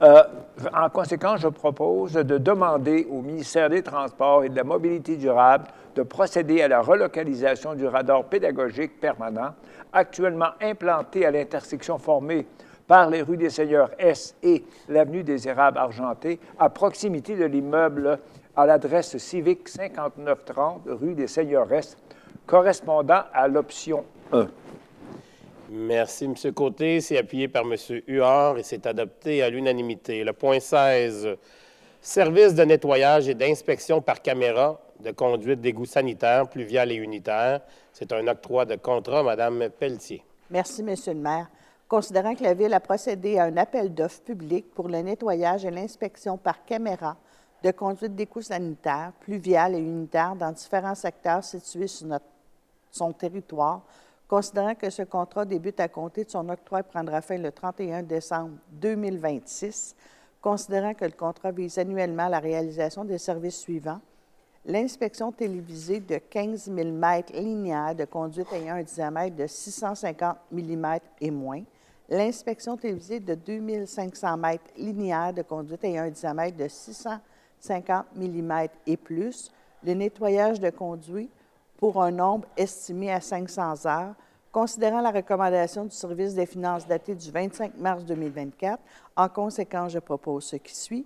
en conséquence, je propose de demander au ministère des Transports et de la Mobilité durable de procéder à la relocalisation du radar pédagogique permanent actuellement implanté à l'intersection formée par les rues des Seigneurs-Est et l'avenue des Érables Argentés à proximité de l'immeuble à l'adresse Civic 5930 rue des Seigneurs-Est, correspondant à l'option 1. Merci, M. Côté. C'est appuyé par M. Huard et c'est adopté à l'unanimité. Le point 16, service de nettoyage et d'inspection par caméra de conduite d'égouts sanitaires, pluviales et unitaires. C'est un octroi de contrat. Mme Pelletier. Merci, M. le maire. Considérant que la Ville a procédé à un appel d'offres public pour le nettoyage et l'inspection par caméra de conduite d'égouts sanitaires, pluviales et unitaires dans différents secteurs situés sur son territoire, considérant que ce contrat débute à compter de son octroi et prendra fin le 31 décembre 2026, considérant que le contrat vise annuellement la réalisation des services suivants, l'inspection télévisée de 15 000 mètres linéaires de conduite ayant un diamètre de 650 mm et moins, l'inspection télévisée de 2 500 mètres linéaires de conduite ayant un diamètre de 650 mm et plus, le nettoyage de conduits pour un nombre estimé à 500 heures, considérant la recommandation du service des finances datée du 25 mars 2024. En conséquence, je propose ce qui suit.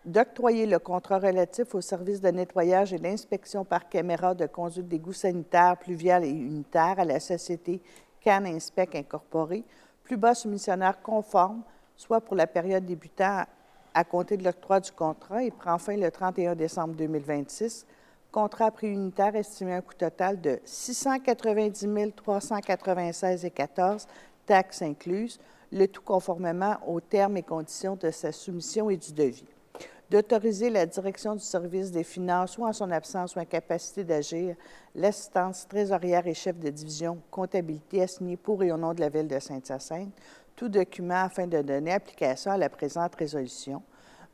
D'octroyer le contrat relatif au service de nettoyage et d'inspection par caméra de conduite d'égouts sanitaires, pluviales et unitaires à la société Can Inspect Incorporée, plus bas soumissionnaire conforme, soit pour la période débutant à compter de l'octroi du contrat et prend fin le 31 décembre 2026. Contrat à prix unitaire estimé à un coût total de 690 396,14 taxes incluses, le tout conformément aux termes et conditions de sa soumission et du devis. D'autoriser la direction du service des finances ou en son absence ou incapacité d'agir, l'assistance trésorière et chef de division comptabilité à signer pour et au nom de la Ville de Saint-Hyacinthe tout document afin de donner application à la présente résolution,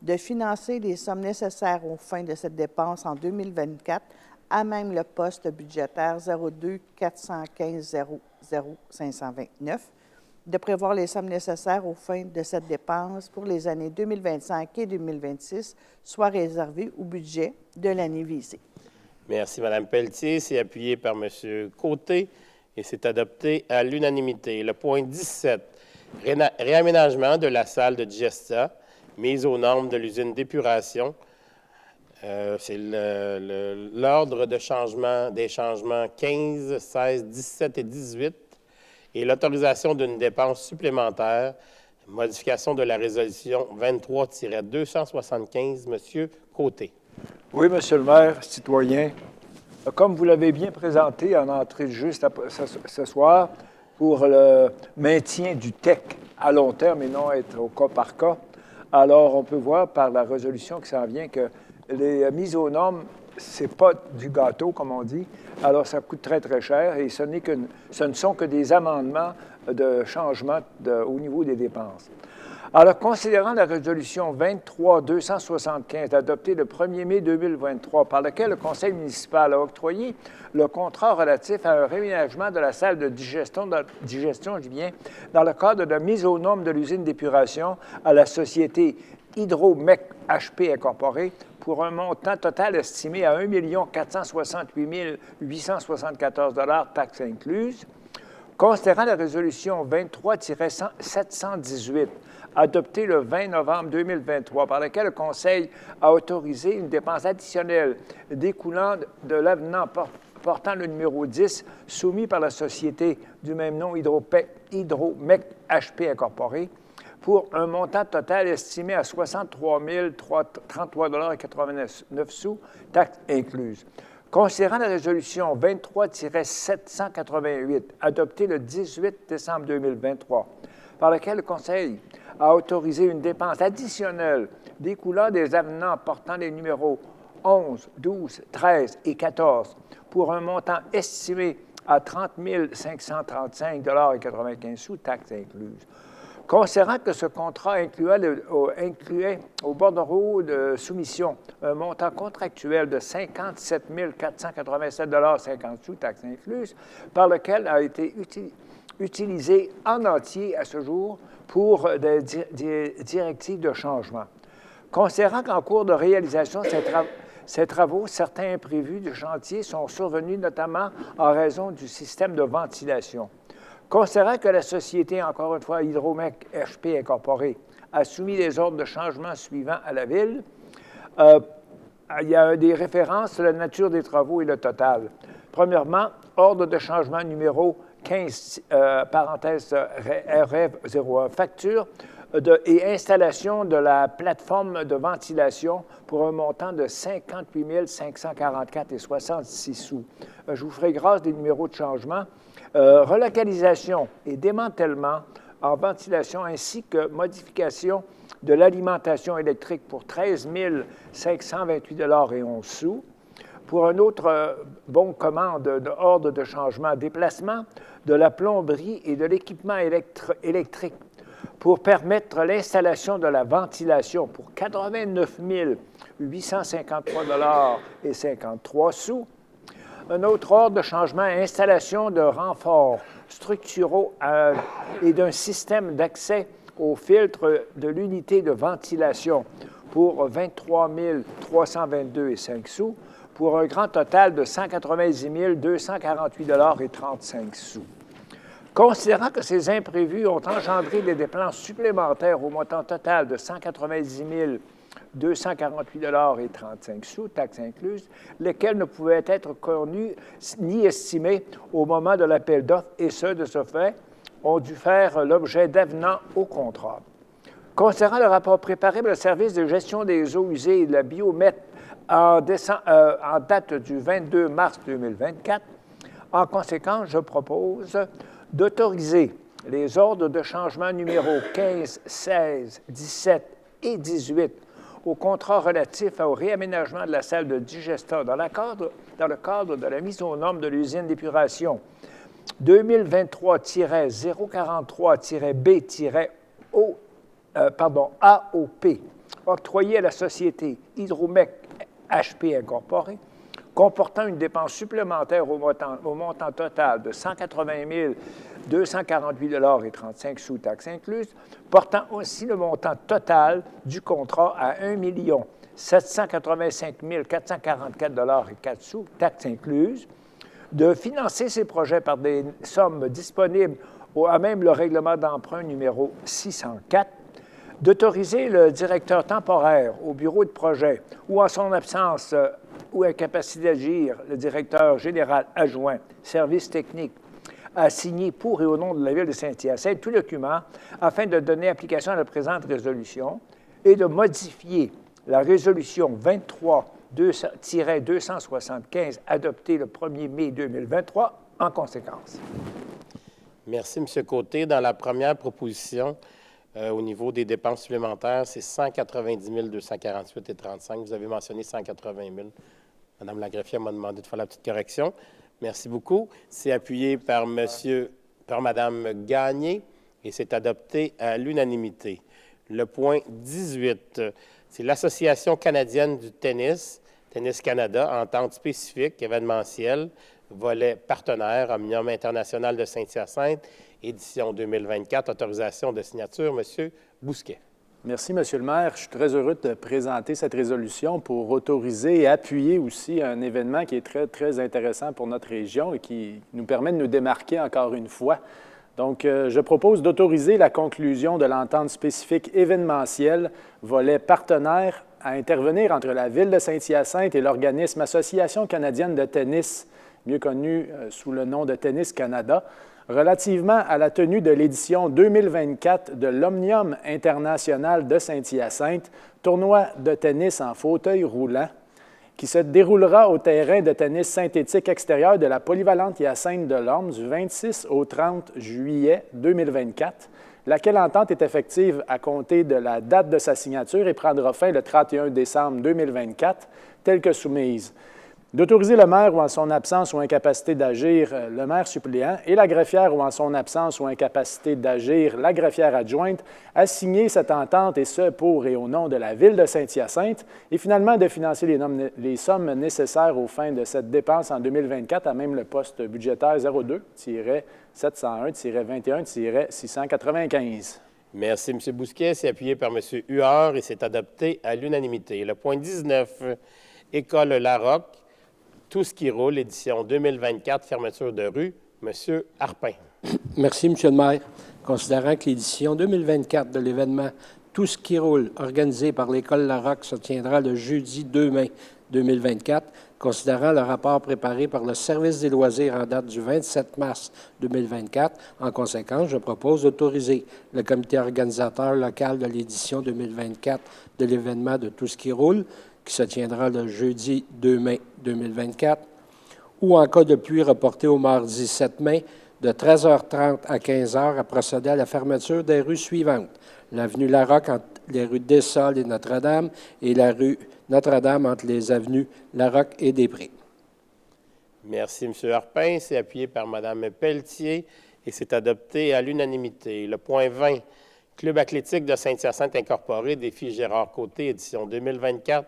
de financer les sommes nécessaires aux fins de cette dépense en 2024 à même le poste budgétaire 02 415 00 529, de prévoir les sommes nécessaires aux fins de cette dépense pour les années 2025 et 2026, soit réservées au budget de l'année visée. Merci, Mme Pelletier. C'est appuyé par M. Côté et c'est adopté à l'unanimité. Le point 17, réaménagement de la salle de digestat, mise aux normes de l'usine d'épuration. C'est l'ordre de changement des changements 15, 16, 17 et 18 et l'autorisation d'une dépense supplémentaire, modification de la résolution 23-275. Monsieur Côté. Oui, Monsieur le maire, citoyen. Comme vous l'avez bien présenté en entrée de jeu ce soir, pour le maintien du TEC à long terme et non être au cas par cas, alors on peut voir par la résolution qui s'en vient que les mises aux normes, ce n'est pas du gâteau, comme on dit. Alors, ça coûte très, très cher et ce ne sont que des amendements de changement au niveau des dépenses. Alors, considérant la résolution 23-275 adoptée le 1er mai 2023, par laquelle le conseil municipal a octroyé le contrat relatif à un réaménagement de la salle de digestion dans le cadre de mise aux normes de l'usine d'épuration à la société Hydro-Mec HP Incorporée pour un montant total estimé à 1 468 874 taxes incluses. Considérant la résolution 23-718 adoptée le 20 novembre 2023, par laquelle le Conseil a autorisé une dépense additionnelle découlant de l'avenant portant le numéro 10 soumis par la société du même nom Hydro-Mec HP Incorporée pour un montant total estimé à 63 033,89 taxes incluses. Considérant la résolution 23-788 adoptée le 18 décembre 2023, par laquelle le Conseil a autorisé une dépense additionnelle découlant des avenants portant les numéros 11, 12, 13 et 14 pour un montant estimé à 30 535,95 taxes incluses. Considérant que ce contrat incluait au bordereau de soumission un montant contractuel de 57 487,50 taxes incluses, par lequel a été utilisé en entier à ce jour pour des directives de changement. Considérant qu'en cours de réalisation, ces travaux, certains imprévus du chantier sont survenus notamment en raison du système de ventilation. Considérant que la société, encore une fois, Hydro-Mec HP Incorporée, a soumis les ordres de changement suivants à la Ville, il y a des références sur la nature des travaux et le total. Premièrement, ordre de changement numéro 15, parenthèse RF01, facture et installation de la plateforme de ventilation pour un montant de 58 544,66 sous. Je vous ferai grâce des numéros de changement. Relocalisation et démantèlement en ventilation ainsi que modification de l'alimentation électrique pour 13 528,11 sous. Pour un autre bon commande d'ordre de changement, déplacement de la plomberie et de l'équipement électrique pour permettre l'installation de la ventilation pour 89 853,53 $. Un autre ordre de changement, installation de renforts structuraux et d'un système d'accès au filtre de l'unité de ventilation pour 23 322,05 $, pour un grand total de 190 248,35 $. Considérant que ces imprévus ont engendré des dépenses supplémentaires au montant total de 190 248,35 $, taxes incluses, lesquelles ne pouvaient être connues ni estimées au moment de l'appel d'offres, et ce, de ce fait, ont dû faire l'objet d'avenants au contrat. Considérant le rapport préparé par le service de gestion des eaux usées et de la biomètre en date du 22 mars 2024, en conséquence, je propose d'autoriser les ordres de changement numéros 15, 16, 17 et 18 au contrat relatif au réaménagement de la salle de digestion dans le cadre de la mise aux normes de l'usine d'épuration 2023-043-B-AOP, octroyé à la société Hydromec HP Incorporée, comportant une dépense supplémentaire au montant total de 180 248,35 $, taxes incluses, portant aussi le montant total du contrat à 1 785 444,04 $, taxes incluses, de financer ces projets par des sommes disponibles à même le règlement d'emprunt numéro 604, d'autoriser le directeur temporaire au bureau de projet ou en son absence ou incapacité d'agir, le directeur général adjoint, services techniques, à signer pour et au nom de la Ville de Saint-Hyacinthe tout document afin de donner application à la présente résolution et de modifier la résolution 23-275 adoptée le 1er mai 2023 en conséquence. Merci, M. Côté. Dans la première proposition, au niveau des dépenses supplémentaires, c'est 190 248,35 $. Vous avez mentionné 180 000 $. Mme la greffière m'a demandé de faire la petite correction. Merci beaucoup. C'est appuyé par Mme Gagné et c'est adopté à l'unanimité. Le point 18, c'est l'Association canadienne du tennis, Tennis Canada, entente spécifique, événementielle, volet partenaire, Omnium International de Saint-Hyacinthe, édition 2024, autorisation de signature. M. Bousquet. Merci, M. le maire. Je suis très heureux de présenter cette résolution pour autoriser et appuyer aussi un événement qui est très, très intéressant pour notre région et qui nous permet de nous démarquer encore une fois. Donc, je propose d'autoriser la conclusion de l'entente spécifique événementielle, volet partenaire, à intervenir entre la Ville de Saint-Hyacinthe et l'organisme Association canadienne de tennis, mieux connu sous le nom de Tennis Canada, relativement à la tenue de l'édition 2024 de l'Omnium International de Saint-Hyacinthe, tournoi de tennis en fauteuil roulant, qui se déroulera au terrain de tennis synthétique extérieur de la polyvalente Hyacinthe de l'Orme du 26 au 30 juillet 2024, laquelle entente est effective à compter de la date de sa signature et prendra fin le 31 décembre 2024, telle que soumise. D'autoriser le maire ou en son absence ou incapacité d'agir, le maire suppléant, et la greffière ou en son absence ou incapacité d'agir, la greffière adjointe, à signer cette entente, et ce, pour et au nom de la Ville de Saint-Hyacinthe, et finalement de financer les sommes nécessaires aux fins de cette dépense en 2024 à même le poste budgétaire 02-701-21-695. Merci, M. Bousquet. C'est appuyé par M. Huard et c'est adopté à l'unanimité. Le point 19, École Larocque, tout ce qui roule, édition 2024, fermeture de rue. M. Harpin. Merci, M. le maire. Considérant que l'édition 2024 de l'événement Tout ce qui roule, organisé par l'École Larocque, se tiendra le jeudi 2 mai 2024, considérant le rapport préparé par le Service des loisirs en date du 27 mars 2024, en conséquence, je propose d'autoriser le comité organisateur local de l'édition 2024 de l'événement de Tout ce qui roule, qui se tiendra le jeudi 2 mai 2024, ou en cas de pluie reporté au mardi 7 mai, de 13h30 à 15h, à procéder à la fermeture des rues suivantes. L'avenue Larocque entre les rues Dessol et Notre-Dame et la rue Notre-Dame entre les avenues Larocque et Després. Merci, M. Harpin. C'est appuyé par Mme Pelletier et c'est adopté à l'unanimité. Le point 20, Club athlétique de Saint-Hyacinthe Incorporé, défi Gérard Côté, édition 2024.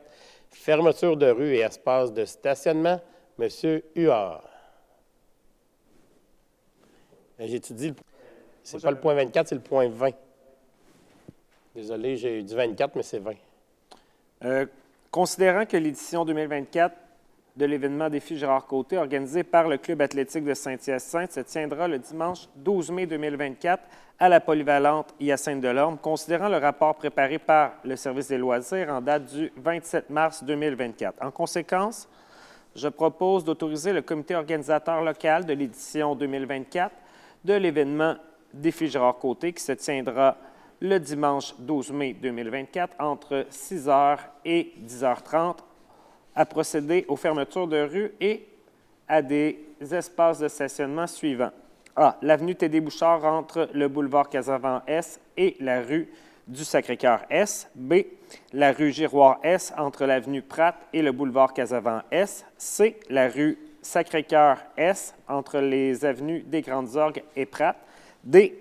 Fermeture de rue et espace de stationnement, M. Huard. J'ai-tu dit, c'est pas le point 24, c'est le point 20. Désolé, j'ai dit 24, mais c'est 20. Considérant que l'édition 2024 de l'événement Défi Gérard Côté, organisé par le Club athlétique de Saint-Hyacinthe, se tiendra le dimanche 12 mai 2024 à la polyvalente Hyacinthe-Delorme, considérant le rapport préparé par le service des loisirs en date du 27 mars 2024. En conséquence, je propose d'autoriser le comité organisateur local de l'édition 2024 de l'événement Défi Gérard Côté, qui se tiendra le dimanche 12 mai 2024 entre 6h et 10h30, à procéder aux fermetures de rue et à des espaces de stationnement suivants. A. L'avenue Tédé-Bouchard entre le boulevard Casavant-S et la rue du Sacré-Cœur-S. B. La rue Giroir-S entre l'avenue Pratt et le boulevard Casavant-S. C. La rue Sacré-Cœur-S entre les avenues des Grandes-Orgues et Pratt. D.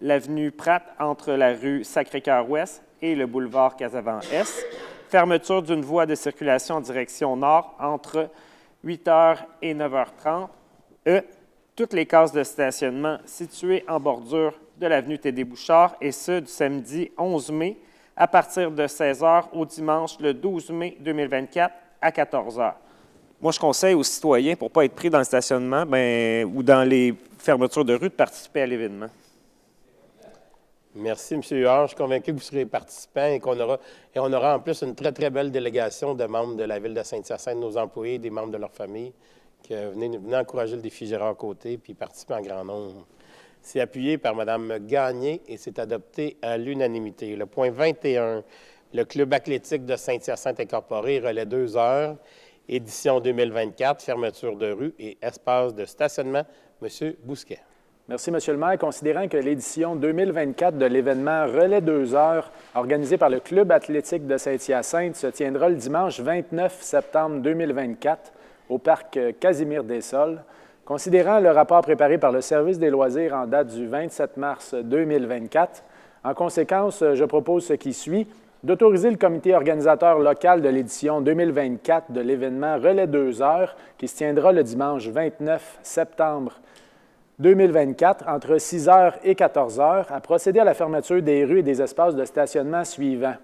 L'avenue Pratt entre la rue Sacré-Cœur-Ouest et le boulevard Casavant-S. Fermeture d'une voie de circulation en direction nord entre 8h et 9h30. E. Toutes les cases de stationnement situées en bordure de l'avenue Tédé-Bouchard, et ce, du samedi 11 mai à partir de 16h au dimanche le 12 mai 2024 à 14h. Moi, je conseille aux citoyens, pour ne pas être pris dans le stationnement ou dans les fermetures de rue, de participer à l'événement. Merci, M. Huard. Je suis convaincu que vous serez participants et qu'on aura en plus une très, très belle délégation de membres de la Ville de Saint-Hyacinthe, nos employés, des membres de leur famille, qui venaient encourager le défi Gérard Côté puis participer en grand nombre. C'est appuyé par Mme Gagné et c'est adopté à l'unanimité. Le point 21, le Club athlétique de Saint-Hyacinthe Incorporé, relais 2 heures, édition 2024, fermeture de rue et espace de stationnement. M. Bousquet. Merci, M. le maire. Considérant que l'édition 2024 de l'événement Relais 2 heures, organisé par le Club athlétique de Saint-Hyacinthe, se tiendra le dimanche 29 septembre 2024 au parc Casimir-des-Sols, considérant le rapport préparé par le service des loisirs en date du 27 mars 2024, en conséquence, je propose ce qui suit, d'autoriser le comité organisateur local de l'édition 2024 de l'événement Relais 2 heures, qui se tiendra le dimanche 29 septembre 2024, entre 6h et 14h, à procéder à la fermeture des rues et des espaces de stationnement suivants.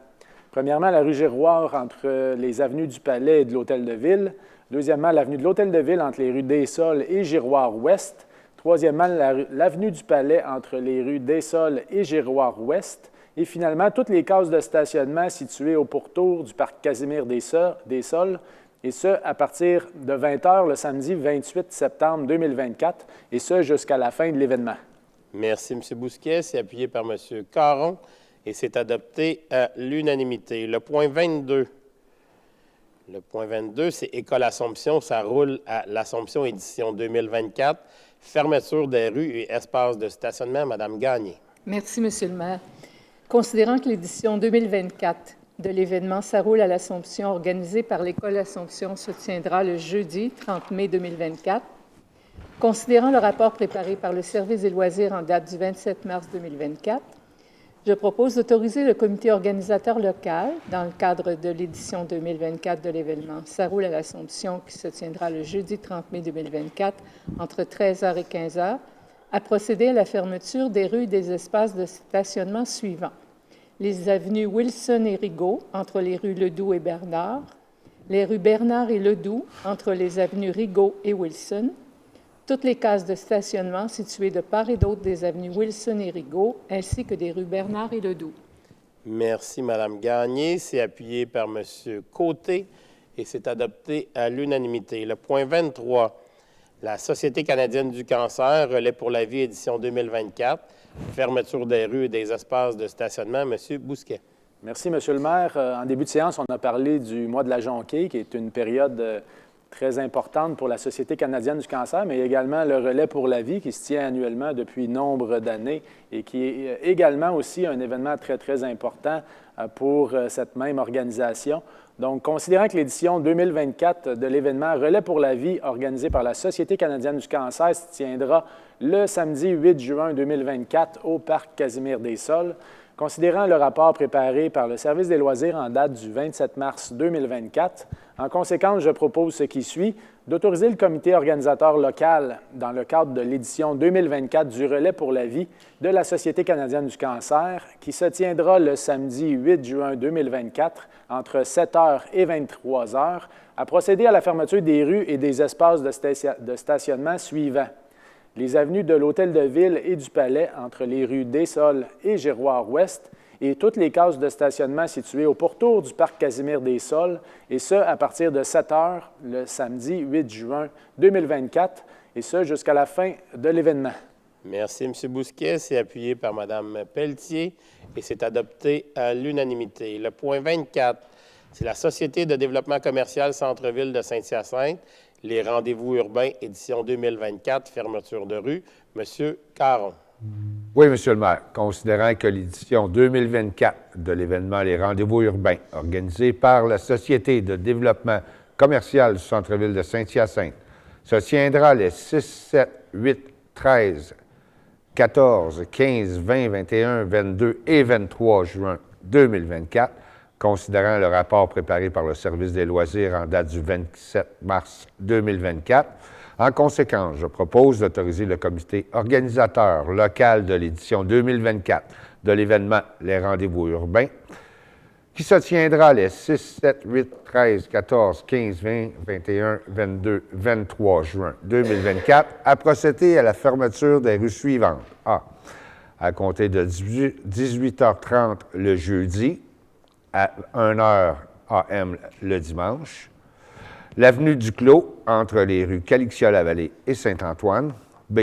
Premièrement, la rue Giroir entre les avenues du Palais et de l'Hôtel de Ville. Deuxièmement, l'avenue de l'Hôtel de Ville entre les rues Des-Sols et Giroir-Ouest. Troisièmement, l'avenue du Palais entre les rues Des-Sols et Giroir-Ouest. Et finalement, toutes les cases de stationnement situées au pourtour du parc Casimir-des-Sols, et ce, à partir de 20h le samedi 28 septembre 2024, et ce, jusqu'à la fin de l'événement. Merci, M. Bousquet. C'est appuyé par M. Caron et c'est adopté à l'unanimité. Le point 22. Le point 22, c'est École Assomption. Ça roule à l'Assomption édition 2024. Fermeture des rues et espaces de stationnement. Mme Gagné. Merci, M. le maire. Considérant que l'édition 2024 de l'événement Ça roule à l'Assomption, organisé par l'École Assomption, se tiendra le jeudi 30 mai 2024. Considérant le rapport préparé par le service des loisirs en date du 27 mars 2024, je propose d'autoriser le comité organisateur local, dans le cadre de l'édition 2024 de l'événement Ça roule à l'Assomption, qui se tiendra le jeudi 30 mai 2024, entre 13h et 15h, à procéder à la fermeture des rues et des espaces de stationnement suivants. Les avenues Wilson et Rigaud, entre les rues Ledoux et Bernard, les rues Bernard et Ledoux, entre les avenues Rigaud et Wilson, toutes les cases de stationnement situées de part et d'autre des avenues Wilson et Rigaud, ainsi que des rues Bernard et Ledoux. Merci, Mme Gagné. C'est appuyé par M. Côté et c'est adopté à l'unanimité. Le point 23, la Société canadienne du cancer, relais pour la vie, édition 2024, fermeture des rues et des espaces de stationnement. M. Bousquet. Merci, M. le maire. En début de séance, on a parlé du mois de la jonquée, qui est une période très importante pour la Société canadienne du cancer, mais également le relais pour la vie qui se tient annuellement depuis nombre d'années et qui est également aussi un événement très, très important pour cette même organisation. Donc, considérant que l'édition 2024 de l'événement Relais pour la vie organisé par la Société canadienne du cancer se tiendra le samedi 8 juin 2024 au parc Casimir-des-Sols, Considérant le rapport préparé par le Service des loisirs en date du 27 mars 2024, en conséquence, je propose ce qui suit, d'autoriser le comité organisateur local, dans le cadre de l'édition 2024 du Relais pour la vie de la Société canadienne du cancer, qui se tiendra le samedi 8 juin 2024 entre 7 h et 23 h, à procéder à la fermeture des rues et des espaces de stationnement suivants. Les avenues de l'Hôtel de Ville et du Palais entre les rues des Sols et Giroir-Ouest et toutes les cases de stationnement situées au pourtour du parc Casimir-des-Sols, et ce, à partir de 7 h le samedi 8 juin 2024, et ce, jusqu'à la fin de l'événement. Merci, M. Bousquet. C'est appuyé par Mme Pelletier et c'est adopté à l'unanimité. Le point 24, c'est la Société de développement commercial Centre-Ville de Saint-Hyacinthe, les rendez-vous urbains, édition 2024, fermeture de rue. M. Caron. Oui, Monsieur le maire. Considérant que l'édition 2024 de l'événement Les rendez-vous urbains, organisé par la Société de développement commercial du Centre-Ville de Saint-Hyacinthe, se tiendra les 6, 7, 8, 13, 14, 15, 20, 21, 22 et 23 juin 2024, considérant le rapport préparé par le Service des loisirs en date du 27 mars 2024, en conséquence, je propose d'autoriser le comité organisateur local de l'édition 2024 de l'événement Les rendez-vous urbains, qui se tiendra les 6, 7, 8, 13, 14, 15, 20, 21, 22, 23 juin 2024, à procéder à la fermeture des rues suivantes. A. À compter de 18h30 le jeudi, à 1h AM le dimanche. L'avenue du Clos, entre les rues Calixia-la-Vallée et Saint-Antoine. B.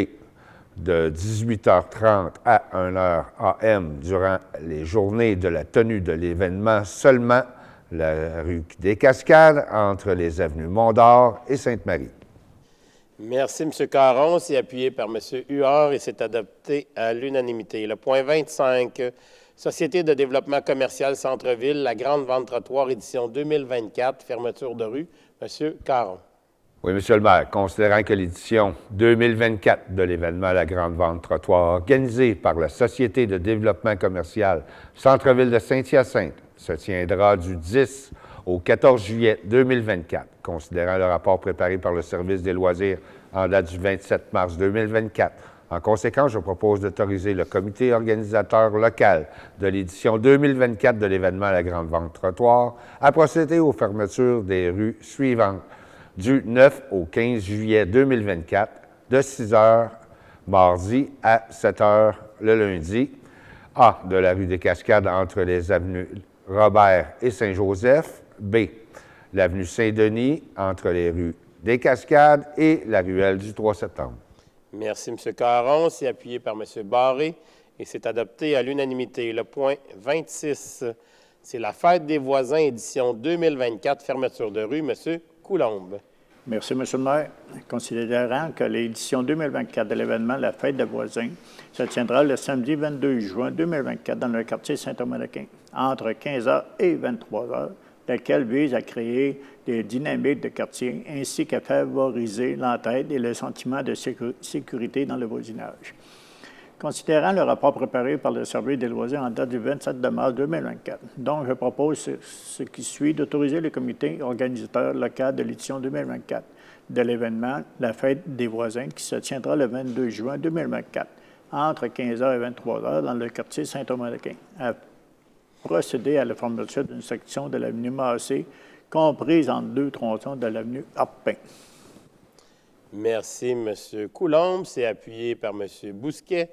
De 18h30 à 1h AM durant les journées de la tenue de l'événement seulement la rue des Cascades, entre les avenues Mont-d'Or et Sainte-Marie. Merci, M. Caron. C'est appuyé par M. Huard et c'est adopté à l'unanimité. Le point 25, Société de développement commercial Centre-Ville, la Grande Vente Trottoir, édition 2024, fermeture de rue. M. Caron. Oui, Monsieur le maire, considérant que l'édition 2024 de l'événement La Grande Vente Trottoir, organisée par la Société de développement commercial Centre-Ville de Saint-Hyacinthe, se tiendra du 10 au 14 juillet 2024, considérant le rapport préparé par le Service des loisirs en date du 27 mars 2024. En conséquence, je propose d'autoriser le comité organisateur local de l'édition 2024 de l'événement La Grande Vente Trottoir à procéder aux fermetures des rues suivantes du 9 au 15 juillet 2024, de 6 h mardi à 7 h le lundi. A. De la rue des Cascades entre les avenues Robert et Saint-Joseph. B. L'avenue Saint-Denis entre les rues des Cascades et la ruelle du 3 septembre. Merci, M. Caron. C'est appuyé par M. Barré et c'est adopté à l'unanimité. Le point 26, c'est la Fête des voisins, édition 2024, fermeture de rue. M. Coulombe. Merci, M. le maire. Considérant que l'édition 2024 de l'événement La Fête des voisins se tiendra le samedi 22 juin 2024 dans le quartier Saint-Thomas-d'Aquin, entre 15 h et 23 h, laquelle vise à créer des dynamiques de quartier ainsi qu'à favoriser l'entraide et le sentiment de sécurité dans le voisinage. Considérant le rapport préparé par le Service des loisirs en date du 27 mars 2024, donc je propose ce qui suit d'autoriser le comité organisateur local de l'édition 2024 de l'événement La Fête des voisins qui se tiendra le 22 juin 2024 entre 15 h et 23 h dans le quartier Saint-Thomas-d'Aquin, à procéder à la fermeture d'une section de l'avenue Massé, comprise en deux tronçons de l'avenue Harpin. Merci, M. Coulombe. C'est appuyé par M. Bousquet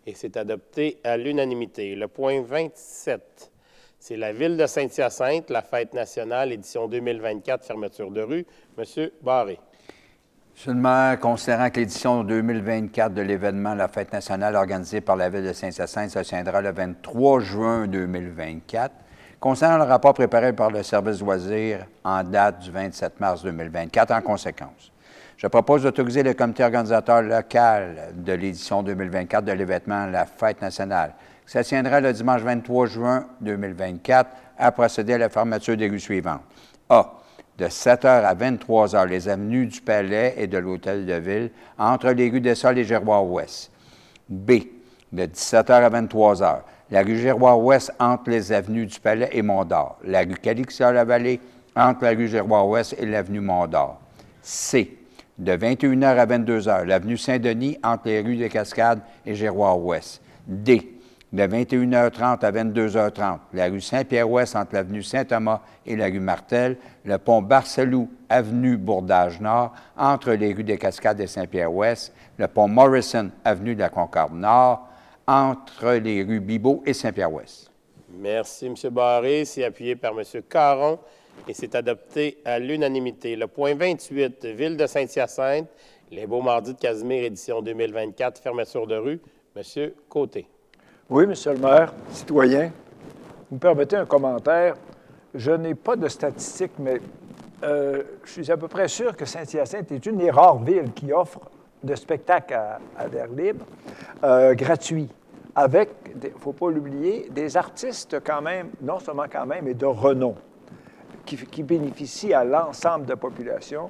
et c'est adopté à l'unanimité. Le point 27, c'est la Ville de Saint-Hyacinthe, la Fête nationale, édition 2024, fermeture de rue. M. Barré. Monsieur le maire, considérant que l'édition 2024 de l'événement La Fête nationale organisée par la Ville de Saint-Hyacinthe se tiendra le 23 juin 2024, concernant le rapport préparé par le Service loisirs en date du 27 mars 2024, en conséquence, je propose d'autoriser le comité organisateur local de l'édition 2024 de l'événement La Fête nationale, qui se tiendra le dimanche 23 juin 2024, à procéder à la fermeture des rues suivantes. A. De 7 h à 23 h les avenues du Palais et de l'Hôtel de Ville, entre les rues des Sols et Giroir-Ouest. B. De 17 h à 23 h La rue Giroir-Ouest entre les avenues du Palais et Mont-d'Or. La rue Calixia-la-Vallée entre la rue Giroir-Ouest et l'avenue Mont-d'Or. C. De 21h à 22h, l'avenue Saint-Denis entre les rues des Cascades et Giroir-Ouest. D. De 21h30 à 22h30, la rue Saint-Pierre-Ouest entre l'avenue Saint-Thomas et la rue Martel, le pont Barcelou, avenue Bourdage-Nord, entre les rues des Cascades et Saint-Pierre-Ouest, le pont Morrison, avenue de la Concorde-Nord, entre les rues Bibeau et Saint-Pierre-Ouest. Merci, M. Barré. C'est appuyé par M. Caron et c'est adopté à l'unanimité. Le point 28, Ville de Saint-Hyacinthe, les Beaux Mardis de Casimir, édition 2024, fermeture de rue. M. Côté. Oui, Monsieur le maire, citoyen, vous me permettez un commentaire. Je n'ai pas de statistiques, mais je suis à peu près sûr que Saint-Hyacinthe est une des rares villes qui offre de spectacles à l'air libre gratuits, avec, il ne faut pas l'oublier, des artistes quand même, non seulement quand même, mais de renom, qui bénéficient à l'ensemble de la population.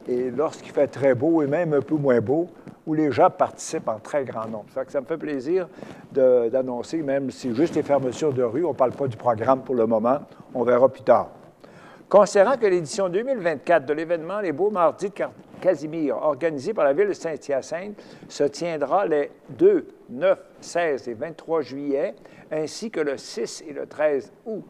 Et lorsqu'il fait très beau et même un peu moins beau, où les gens participent en très grand nombre. Ça me fait plaisir d'annoncer, même si c'est juste les fermetures de rue, on ne parle pas du programme pour le moment, on verra plus tard. Considérant que l'édition 2024 de l'événement Les Beaux Mardis de Casimir, organisé par la Ville de Saint-Hyacinthe, se tiendra les 2, 9, 16 et 23 juillet, ainsi que le 6 et le 13 août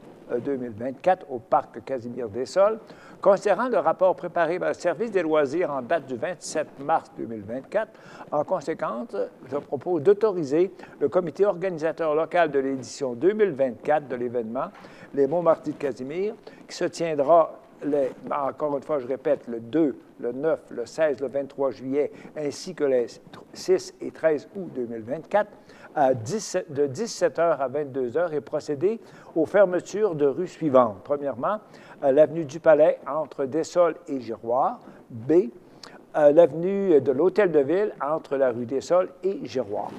2024 au Parc Casimir-des-Sols. Considérant le rapport préparé par le Service des loisirs en date du 27 mars 2024, en conséquence, je propose d'autoriser le comité organisateur local de l'édition 2024 de l'événement Les Beaux Mardis de Casimir, qui se tiendra, encore une fois, je répète, le 2, le 9, le 16, le 23 juillet, ainsi que les 6 et 13 août 2024, de 17h à 22h et procéder aux fermetures de rues suivantes. Premièrement, l'avenue du Palais entre Dessolles et Giroir. B, l'avenue de l'Hôtel de Ville entre la rue Dessolles et Giroir.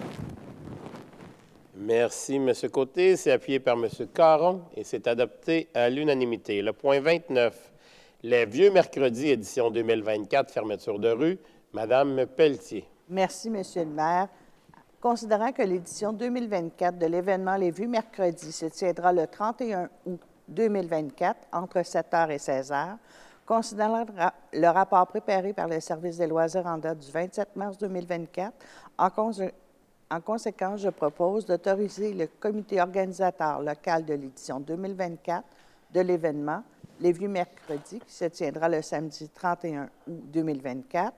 Merci, M. Côté. C'est appuyé par M. Caron et c'est adopté à l'unanimité. Le point 29, les Vieux Mercredis, édition 2024, fermeture de rue. Mme Pelletier. Merci, Monsieur le maire. Considérant que l'édition 2024 de l'événement Les Vieux Mercredis se tiendra le 31 août 2024 entre 7h et 16h, considérant le rapport préparé par le Service des loisirs en date du 27 mars 2024, en conséquence, je propose d'autoriser le comité organisateur local de l'édition 2024 de l'événement Les Vieux Mercredis, qui se tiendra le samedi 31 août 2024,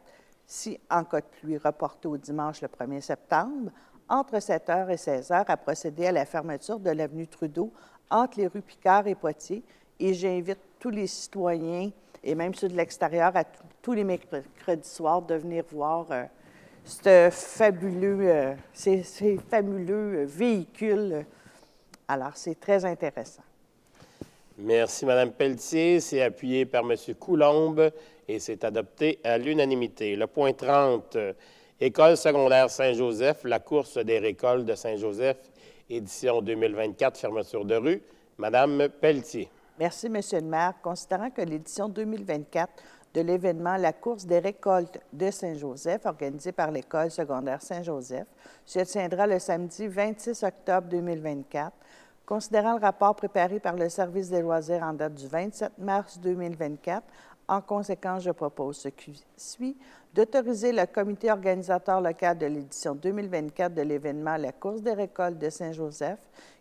si en cas de pluie reporté au dimanche le 1er septembre, entre 7h et 16h, à procéder à la fermeture de l'avenue Trudeau entre les rues Picard et Poitiers. Et j'invite tous les citoyens, et même ceux de l'extérieur, à tous les mercredis soirs, de venir voir ces fabuleux véhicules. Alors, c'est très intéressant. Merci, Mme Pelletier. C'est appuyé par M. Coulombe et c'est adopté à l'unanimité. Le point 30, École secondaire Saint-Joseph, la course des récoltes de Saint-Joseph, édition 2024, fermeture de rue. Mme Pelletier. Merci, M. le maire. Considérant que l'édition 2024 de l'événement La course des récoltes de Saint-Joseph, organisée par l'École secondaire Saint-Joseph, se tiendra le samedi 26 octobre 2024, considérant le rapport préparé par le Service des loisirs en date du 27 mars 2024, en conséquence, je propose ce qui suit, d'autoriser le comité organisateur local de l'édition 2024 de l'événement La course des récoltes de Saint-Joseph,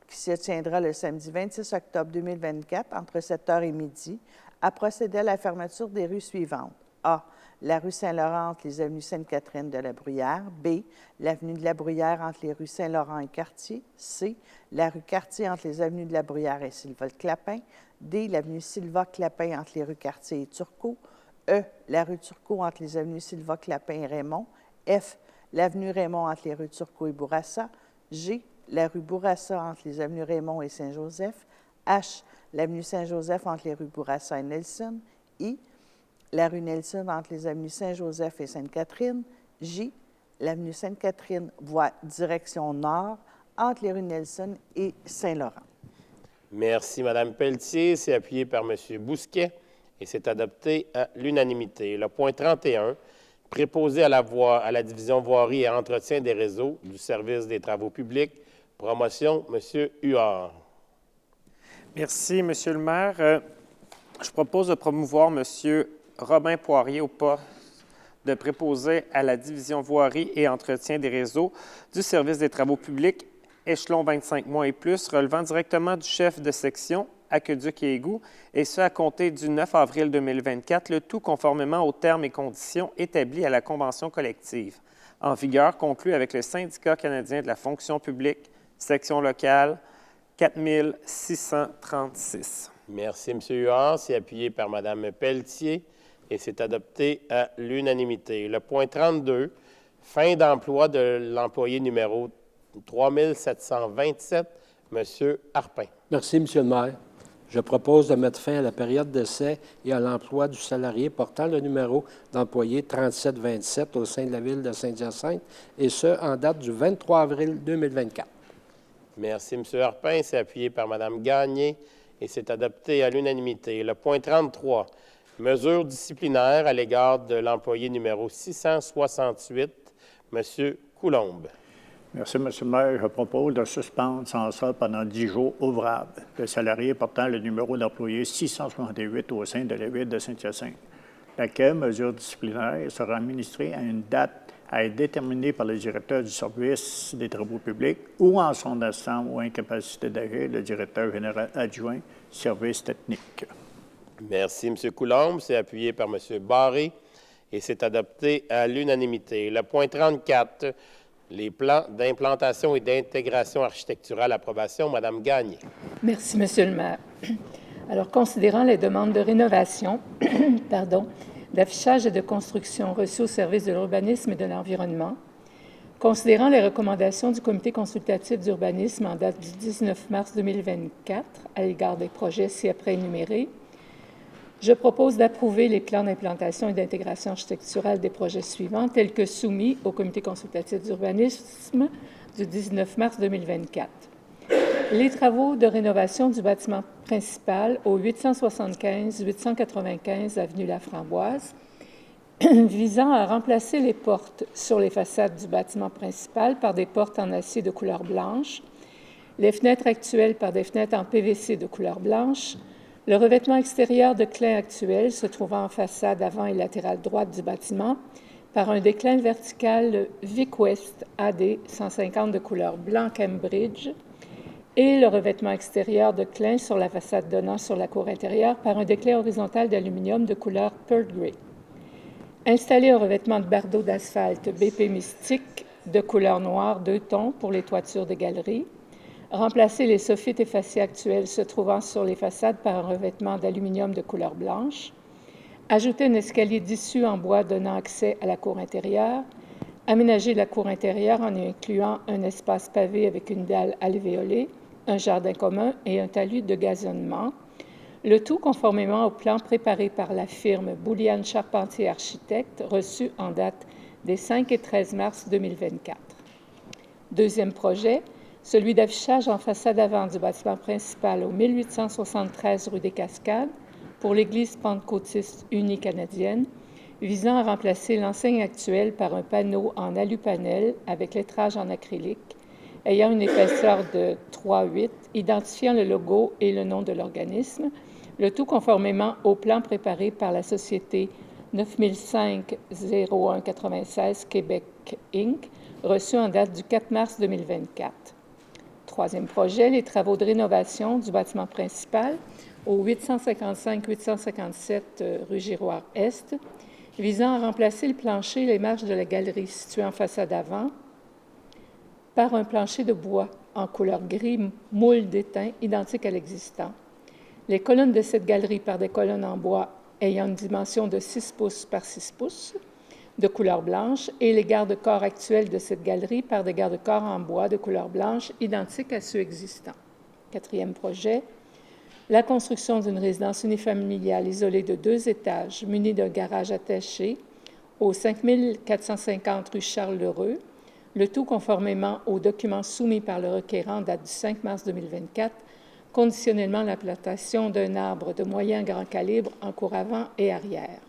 qui se tiendra le samedi 26 octobre 2024 entre 7h et midi, à procéder à la fermeture des rues suivantes. A. La rue Saint-Laurent entre les avenues Sainte-Catherine de la Bruyère. B. L'avenue de la Bruyère entre les rues Saint-Laurent et Cartier. C. La rue Cartier entre les avenues de la Bruyère et Sylva-Clapin. D. L'avenue Sylva-Clapin entre les rues Cartier et Turcot. E. La rue Turcot entre les avenues Sylva-Clapin et Raymond. F. L'avenue Raymond entre les rues Turcot et Bourassa. G. La rue Bourassa entre les avenues Raymond et Saint-Joseph. H. L'avenue Saint-Joseph entre les rues Bourassa et Nelson. I. La rue Nelson entre les avenues Saint-Joseph et Sainte-Catherine. J. L'avenue Sainte-Catherine, voie direction nord, entre les rues Nelson et Saint-Laurent. Merci, Mme Pelletier. C'est appuyé par M. Bousquet et c'est adopté à l'unanimité. Le point 31, préposé à la division voirie et entretien des réseaux du service des travaux publics, Promotion, M. Huard. Merci, Monsieur le maire. Je propose de promouvoir M. Robin Poirier au poste de préposé à la division voirie et entretien des réseaux du service des travaux publics, échelon 25 mois et plus, relevant directement du chef de section, aqueduc et égouts, et ce à compter du 9 avril 2024, le tout conformément aux termes et conditions établis à la convention collective, en vigueur conclue avec le Syndicat canadien de la fonction publique, section locale 4636. Merci, M. Huard. C'est appuyé par Mme Pelletier et c'est adopté à l'unanimité. Le point 32, fin d'emploi de l'employé numéro 3727, M. Harpin. Merci, Monsieur le maire. Je propose de mettre fin à la période d'essai et à l'emploi du salarié portant le numéro d'employé 3727 au sein de la ville de Saint-Hyacinthe, et ce, en date du 23 avril 2024. Merci, M. Harpin. C'est appuyé par Mme Gagné et c'est adopté à l'unanimité. Le point 33, mesures disciplinaires à l'égard de l'employé numéro 668, M. Coulombe. Merci, M. le maire. Je propose de suspendre sans solde pendant 10 jours ouvrables le salarié portant le numéro d'employé 668 au sein de la ville de Saint-Hyacinthe, laquelle mesure disciplinaire sera administrée à une date à être déterminée par le directeur du service des travaux publics ou en son absence ou incapacité d'agir, le directeur général adjoint, service technique. Merci, M. Coulombe. C'est appuyé par M. Barré et c'est adopté à l'unanimité. Le point 34, les plans d'implantation et d'intégration architecturale, approbation, Mme Gagné. Merci, Monsieur le maire. Alors, considérant les demandes de rénovation, d'affichage et de construction reçues au service de l'urbanisme et de l'environnement, considérant les recommandations du Comité consultatif d'urbanisme en date du 19 mars 2024 à l'égard des projets ci-après énumérés, je propose d'approuver les plans d'implantation et d'intégration architecturale des projets suivants tels que soumis au Comité consultatif d'urbanisme du 19 mars 2024. Les travaux de rénovation du bâtiment principal au 875-895 avenue Laframboise, visant à remplacer les portes sur les façades du bâtiment principal par des portes en acier de couleur blanche, les fenêtres actuelles par des fenêtres en PVC de couleur blanche, le revêtement extérieur de clin actuel se trouvant en façade avant et latérale droite du bâtiment par un déclin vertical Vic West AD 150 de couleur blanc Cambridge et le revêtement extérieur de clin sur la façade donnant sur la cour intérieure par un déclin horizontal d'aluminium de couleur Pearl Grey. Installer un revêtement de bardeaux d'asphalte BP Mystique de couleur noire 2 tons pour les toitures des galeries. Remplacer les soffites et fascias actuels se trouvant sur les façades par un revêtement d'aluminium de couleur blanche. Ajouter un escalier d'issue en bois donnant accès à la cour intérieure. Aménager la cour intérieure en y incluant un espace pavé avec une dalle alvéolée, un jardin commun et un talus de gazonnement. Le tout conformément au plan préparé par la firme Bouliane Charpentier Architecte, reçu en date des 5 et 13 mars 2024. Deuxième projet, celui d'affichage en façade avant du bâtiment principal au 1873 rue des Cascades pour l'Église pentecôtiste unie canadienne, visant à remplacer l'enseigne actuelle par un panneau en alupanel avec lettrage en acrylique, ayant une épaisseur de 3,8, identifiant le logo et le nom de l'organisme, le tout conformément au plan préparé par la société 9005-0196 Québec Inc., reçu en date du 4 mars 2024. Troisième projet, les travaux de rénovation du bâtiment principal au 855-857 rue Giroir-Est, visant à remplacer le plancher et les marches de la galerie située en façade avant par un plancher de bois en couleur gris moule d'étain identique à l'existant. Les colonnes de cette galerie par des colonnes en bois ayant une dimension de 6 pouces par 6 pouces, de couleur blanche, et les garde-corps actuels de cette galerie par des garde-corps en bois de couleur blanche identiques à ceux existants. Quatrième projet, la construction d'une résidence unifamiliale isolée de 2 étages munie d'un garage attaché au 5450 rue Charles-Lheureux, le tout conformément aux documents soumis par le requérant date du 5 mars 2024, conditionnellement la plantation d'un arbre de moyen grand calibre en cour avant et arrière.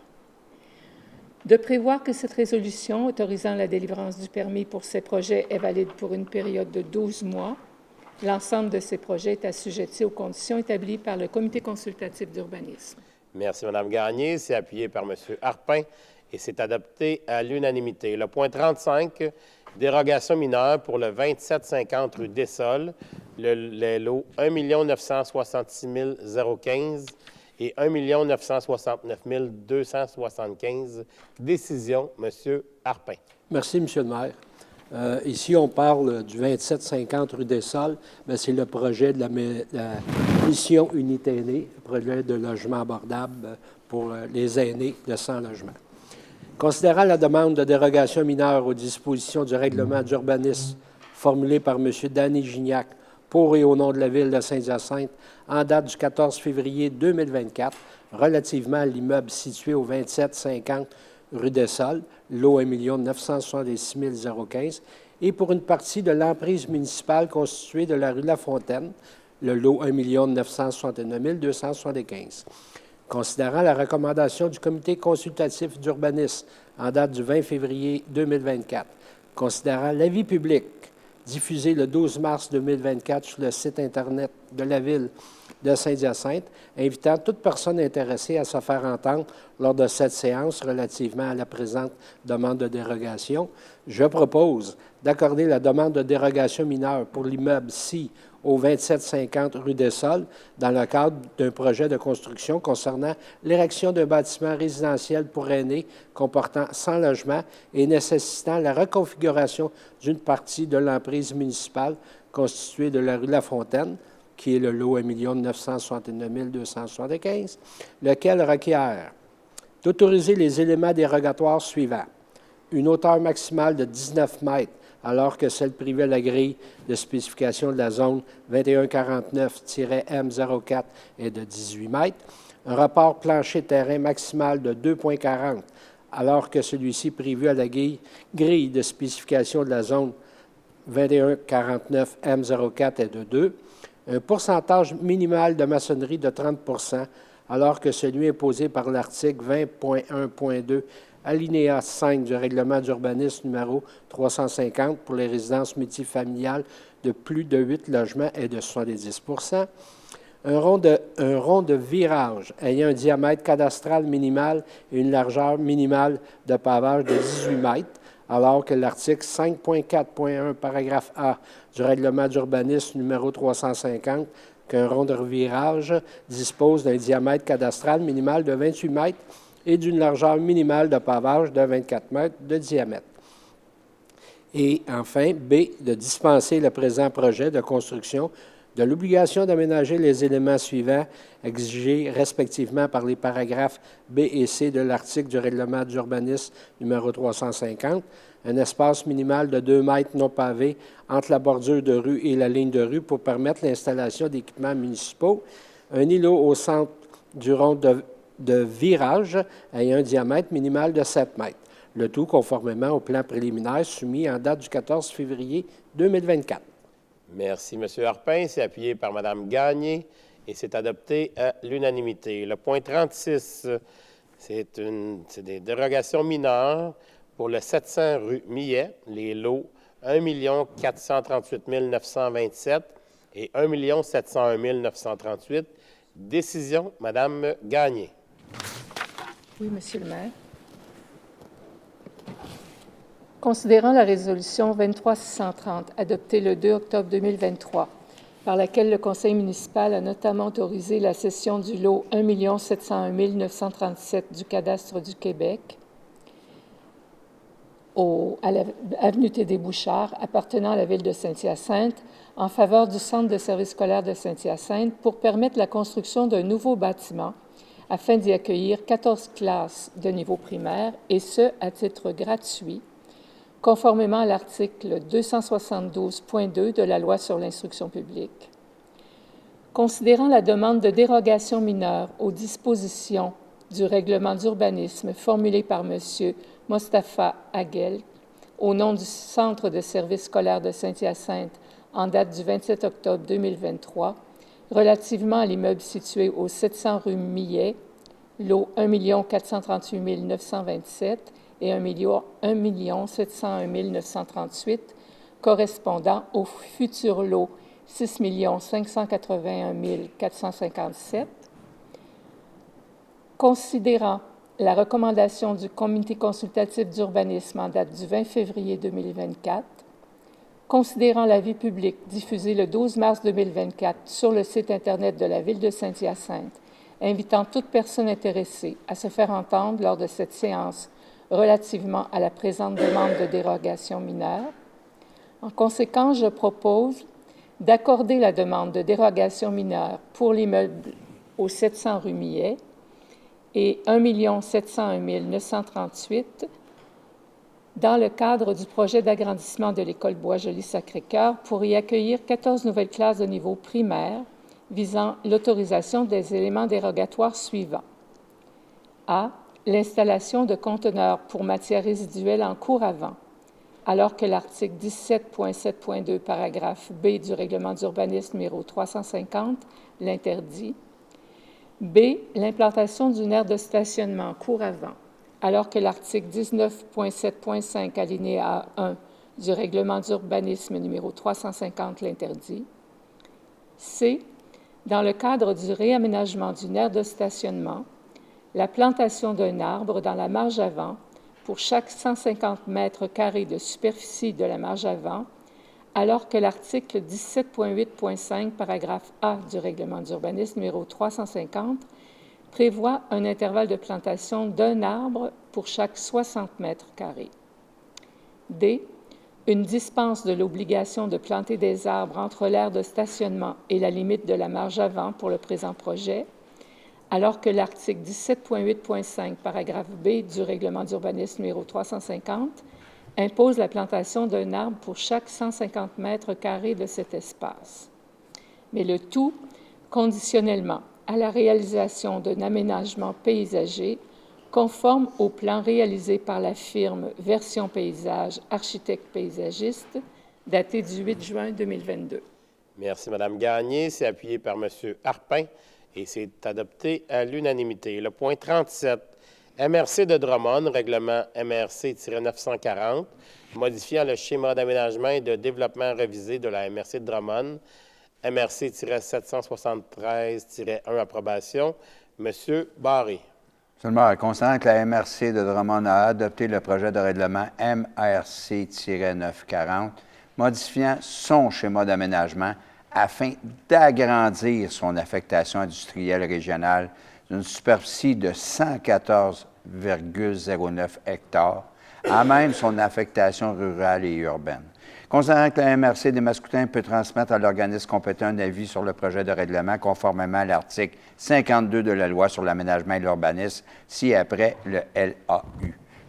De prévoir que cette résolution autorisant la délivrance du permis pour ces projets est valide pour une période de 12 mois L'ensemble de ces projets est assujetti aux conditions établies par le Comité consultatif d'urbanisme. Merci, Mme Gagné. C'est appuyé par M. Harpin et c'est adopté à l'unanimité. Le point 35, dérogation mineure pour le 2750 rue Dessol, les lots 1 966 015 et 1 969 275. Décision, M. Harpin. Merci, M. le maire. Ici, on parle du 2750 rue des Sols. C'est le projet de la mission Unité aînée, projet de logement abordable pour les aînés de 100 logements. Considérant la demande de dérogation mineure aux dispositions du règlement d'urbanisme formulée par M. Danny Gignac pour et au nom de la Ville de Saint-Hyacinthe en date du 14 février 2024, relativement à l'immeuble situé au 2750 rue des Sols, lot 1 966 015, et pour une partie de l'emprise municipale constituée de la rue La Fontaine, le lot 1 969 275. Considérant la recommandation du Comité consultatif d'urbanisme en date du 20 février 2024, considérant l'avis public diffusé le 12 mars 2024 sur le site Internet de la Ville de Saint-Hyacinthe, invitant toute personne intéressée à se faire entendre lors de cette séance relativement à la présente demande de dérogation, je propose d'accorder la demande de dérogation mineure pour l'immeuble ci au 2750 rue des Sols dans le cadre d'un projet de construction concernant l'érection d'un bâtiment résidentiel pour aînés comportant 100 logements et nécessitant la reconfiguration d'une partie de l'emprise municipale constituée de la rue La Fontaine, qui est le lot 1 969 275, lequel requiert d'autoriser les éléments dérogatoires suivants. Une hauteur maximale de 19 mètres, alors que celle privée à la grille de spécification de la zone 2149-M04 est de 18 mètres. Un rapport plancher-terrain maximal de 2,40, alors que celui-ci prévu à la grille de spécification de la zone 2149-M04 est de 2. Un pourcentage minimal de maçonnerie de 30 %, alors que celui imposé par l'article 20.1.2, alinéa 5 du règlement d'urbanisme numéro 350 pour les résidences multifamiliales de plus de 8 logements est de 70 %. Un rond de virage ayant un diamètre cadastral minimal et une largeur minimale de pavage de 18 mètres, alors que l'article 5.4.1, paragraphe A du règlement d'urbanisme numéro 350, qu'un rond de virage dispose d'un diamètre cadastral minimal de 28 mètres et d'une largeur minimale de pavage de 24 mètres de diamètre. Et enfin, B, de dispenser le présent projet de construction de l'obligation d'aménager les éléments suivants exigés respectivement par les paragraphes B et C de l'article du règlement d'urbanisme numéro 350, un espace minimal de 2 mètres non pavés entre la bordure de rue et la ligne de rue pour permettre l'installation d'équipements municipaux, un îlot au centre du rond de virage ayant un diamètre minimal de 7 mètres, le tout conformément au plan préliminaire soumis en date du 14 février 2024. Merci, M. Harpin. C'est appuyé par Mme Gagné et c'est adopté à l'unanimité. Le point 36, c'est des dérogations mineures pour le 700 rue Millet, les lots 1 438 927 et 1 701 938. Décision, Mme Gagné. Oui, Monsieur le maire. Considérant la résolution 23-630 adoptée le 2 octobre 2023, par laquelle le Conseil municipal a notamment autorisé la cession du lot 1 701 937 du cadastre du Québec à l'avenue Tédé-Bouchard, appartenant à la Ville de Saint-Hyacinthe, en faveur du Centre de services scolaires de Saint-Hyacinthe pour permettre la construction d'un nouveau bâtiment afin d'y accueillir 14 classes de niveau primaire, et ce, à titre gratuit, conformément à l'article 272.2 de la Loi sur l'instruction publique. Considérant la demande de dérogation mineure aux dispositions du règlement d'urbanisme formulée par M. Mostafa Aguel au nom du Centre de services scolaires de Saint-Hyacinthe en date du 27 octobre 2023, relativement à l'immeuble situé au 700 rue Millet, lot 1 438 927 et 1 701 938, correspondant au futur lot 6 581 457. Considérant la recommandation du Comité consultatif d'urbanisme en date du 20 février 2024, considérant l'avis public diffusé le 12 mars 2024 sur le site Internet de la Ville de Saint-Hyacinthe, invitant toute personne intéressée à se faire entendre lors de cette séance relativement à la présente demande de dérogation mineure. En conséquence, je propose d'accorder la demande de dérogation mineure pour l'immeuble au 700 rue Millet et 1 701 938 dans le cadre du projet d'agrandissement de l'école Boisjoli-Sacré-Cœur pour y accueillir 14 nouvelles classes de niveau primaire visant l'autorisation des éléments dérogatoires suivants. A. L'installation de conteneurs pour matières résiduelles en cours avant, alors que l'article 17.7.2, paragraphe B du règlement d'urbanisme numéro 350 l'interdit. B. L'implantation d'une aire de stationnement en cours avant, alors que l'article 19.7.5 alinéa 1 du règlement d'urbanisme numéro 350 l'interdit. C. Dans le cadre du réaménagement d'une aire de stationnement, la plantation d'un arbre dans la marge avant pour chaque 150 mètres carrés de superficie de la marge avant, alors que l'article 17.8.5, paragraphe A du règlement d'urbanisme numéro 350 prévoit un intervalle de plantation d'un arbre pour chaque 60 mètres carrés. D. Une dispense de l'obligation de planter des arbres entre l'aire de stationnement et la limite de la marge avant pour le présent projet, alors que l'article 17.8.5, paragraphe B du règlement d'urbanisme numéro 350 impose la plantation d'un arbre pour chaque 150 mètres carrés de cet espace. Mais le tout conditionnellement à la réalisation d'un aménagement paysager conforme au plan réalisé par la firme Version Paysage, architecte paysagiste, daté du 8 juin 2022. Merci, Mme Gagné. C'est appuyé par M. Harpin et c'est adopté à l'unanimité. Le point 37, MRC de Drummond, règlement MRC-940, modifiant le schéma d'aménagement et de développement révisé de la MRC de Drummond, MRC-773-1, approbation. M. Barré. Monsieur le maire, concernant que la MRC de Drummond a adopté le projet de règlement MRC-940, modifiant son schéma d'aménagement afin d'agrandir son affectation industrielle régionale d'une superficie de 114,09 hectares, à même son affectation rurale et urbaine. Concernant que la MRC des Mascoutins peut transmettre à l'organisme compétent un avis sur le projet de règlement conformément à l'article 52 de la Loi sur l'aménagement et l'urbanisme, ci-après le LAU.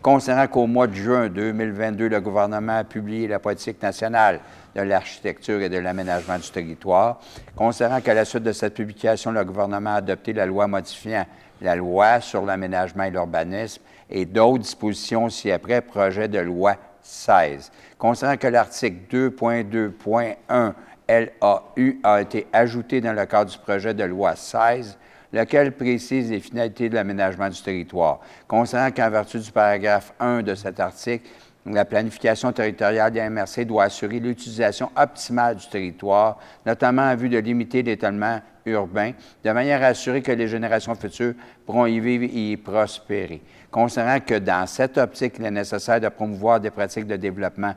Concernant qu'au mois de juin 2022, le gouvernement a publié la politique nationale de l'architecture et de l'aménagement du territoire. Concernant qu'à la suite de cette publication, le gouvernement a adopté la loi modifiant la Loi sur l'aménagement et l'urbanisme et d'autres dispositions ci-après, projet de loi 16. Concernant que l'article 2.2.1 LAU a été ajouté dans le cadre du projet de loi 16, lequel précise les finalités de l'aménagement du territoire. Concernant qu'en vertu du paragraphe 1 de cet article, la planification territoriale des MRC doit assurer l'utilisation optimale du territoire, notamment en vue de limiter l'étalement urbain, de manière à assurer que les générations futures pourront y vivre et y prospérer. Concernant que dans cette optique, il est nécessaire de promouvoir des pratiques de développement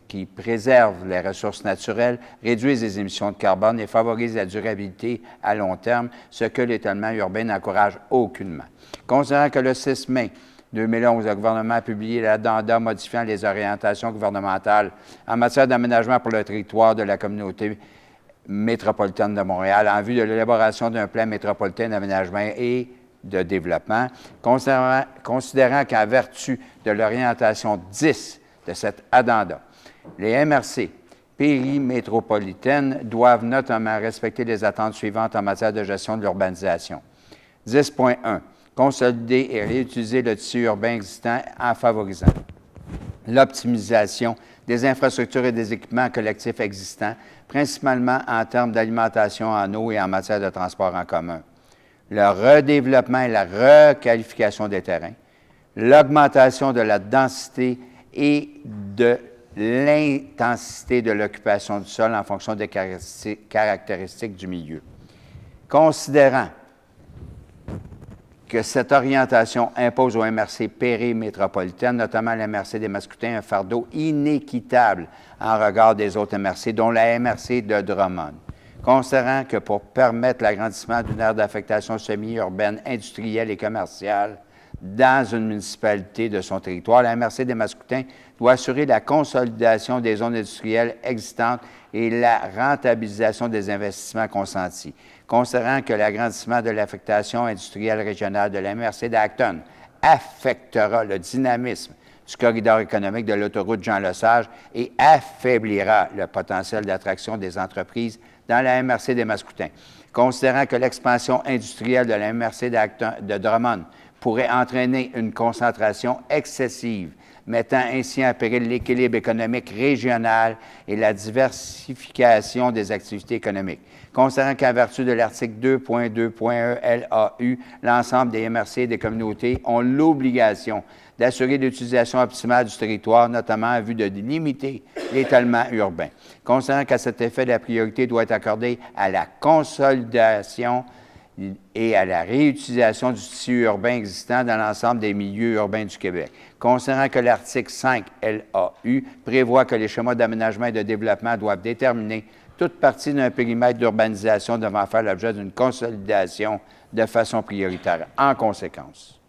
qui préservent les ressources naturelles, réduisent les émissions de carbone et favorisent la durabilité à long terme, ce que l'étalement urbain n'encourage aucunement. Concernant que le 6 mai 2011, le gouvernement a publié l'addenda modifiant les orientations gouvernementales en matière d'aménagement pour le territoire de la communauté métropolitaine de Montréal en vue de l'élaboration d'un plan métropolitain d'aménagement et de développement, considérant qu'en vertu de l'orientation 10 de cet addenda, les MRC périmétropolitaines doivent notamment respecter les attentes suivantes en matière de gestion de l'urbanisation. 10.1. Consolider et réutiliser le tissu urbain existant en favorisant l'optimisation des infrastructures et des équipements collectifs existants, principalement en termes d'alimentation en eau et en matière de transport en commun. Le redéveloppement et la requalification des terrains, l'augmentation de la densité et de l'intensité de l'occupation du sol en fonction des caractéristiques du milieu. Considérant que cette orientation impose aux MRC périmétropolitaines, notamment la MRC des Mascoutins, un fardeau inéquitable en regard des autres MRC, dont la MRC de Drummond. Considérant que pour permettre l'agrandissement d'une aire d'affectation semi-urbaine, industrielle et commerciale dans une municipalité de son territoire, la MRC des Mascoutins doit assurer la consolidation des zones industrielles existantes et la rentabilisation des investissements consentis. Considérant que l'agrandissement de l'affectation industrielle régionale de la MRC d'Acton affectera le dynamisme du corridor économique de l'autoroute Jean-Lesage et affaiblira le potentiel d'attraction des entreprises dans la MRC des Mascoutins. Considérant que l'expansion industrielle de la MRC de Drummond pourrait entraîner une concentration excessive, mettant ainsi en péril l'équilibre économique régional et la diversification des activités économiques. Considérant qu'en vertu de l'article 2.2.1 LAU, l'ensemble des MRC et des communautés ont l'obligation d'assurer l'utilisation optimale du territoire, notamment en vue de limiter l'étalement urbain. Considérant qu'à cet effet, la priorité doit être accordée à la consolidation et à la réutilisation du tissu urbain existant dans l'ensemble des milieux urbains du Québec. Considérant que l'article 5 LAU prévoit que les schémas d'aménagement et de développement doivent déterminer toute partie d'un périmètre d'urbanisation devant faire l'objet d'une consolidation de façon prioritaire. En conséquence,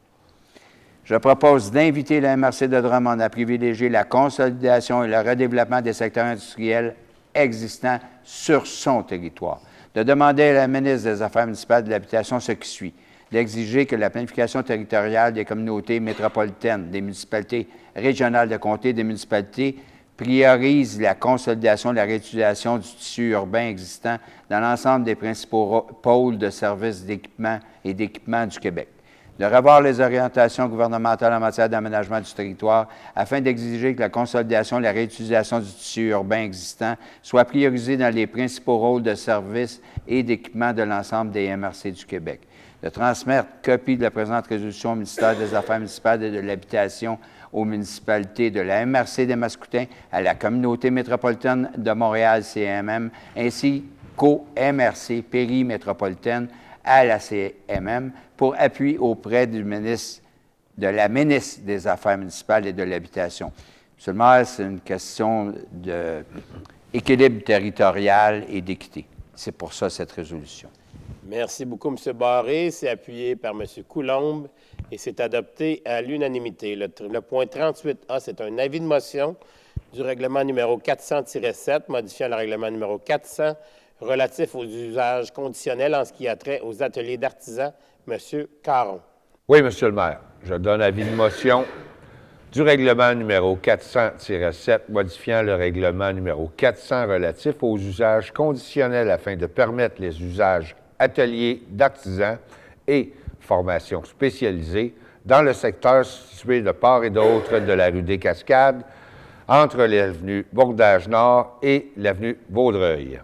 je propose d'inviter la MRC de Drummond à privilégier la consolidation et le redéveloppement des secteurs industriels existants sur son territoire, de demander à la ministre des Affaires municipales et de l'Habitation ce qui suit, d'exiger que la planification territoriale des communautés métropolitaines, des municipalités régionales de comté, des municipalités priorise la consolidation et la réutilisation du tissu urbain existant dans l'ensemble des principaux pôles de services d'équipement et d'équipement du Québec, de revoir les orientations gouvernementales en matière d'aménagement du territoire afin d'exiger que la consolidation et la réutilisation du tissu urbain existant soient priorisées dans les principaux rôles de services et d'équipement de l'ensemble des MRC du Québec, de transmettre copie de la présente résolution au ministère des Affaires municipales et de l'Habitation aux municipalités de la MRC des Mascoutins, à la communauté métropolitaine de Montréal, CMM, ainsi qu'aux MRC périmétropolitaines à la CMM pour appui auprès de la ministre des Affaires municipales et de l'Habitation. Monsieur le maire, c'est une question d'équilibre territorial et d'équité. C'est pour ça cette résolution. Merci beaucoup, M. Barré. C'est appuyé par M. Coulombe et c'est adopté à l'unanimité. Le point 38A, c'est un avis de motion du règlement numéro 400-7, modifiant le règlement numéro 400, relatif aux usages conditionnels en ce qui a trait aux ateliers d'artisans. M. Caron. Oui, Monsieur le maire. Je donne avis de motion du règlement numéro 400-7, modifiant le règlement numéro 400 relatif aux usages conditionnels afin de permettre les usages ateliers d'artisans et formations spécialisées dans le secteur situé de part et d'autre de la rue des Cascades, entre l'avenue Bordage-Nord et l'avenue Vaudreuil.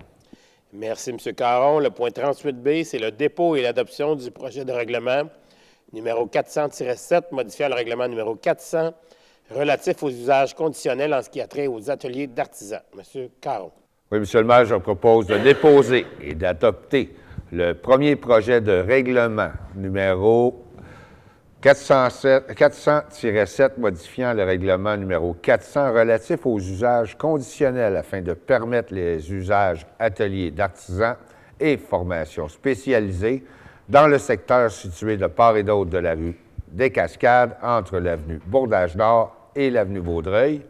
Merci, M. Caron. Le point 38B, c'est le dépôt et l'adoption du projet de règlement numéro 400-7, modifiant le règlement numéro 400, relatif aux usages conditionnels en ce qui a trait aux ateliers d'artisans. M. Caron. Oui, M. le maire, je propose de déposer et d'adopter le premier projet de règlement numéro 400-7, modifiant le règlement numéro 400 relatif aux usages conditionnels afin de permettre les usages ateliers d'artisans et formations spécialisées dans le secteur situé de part et d'autre de la rue des Cascades, entre l'avenue Bordage-Nord et l'avenue Vaudreuil.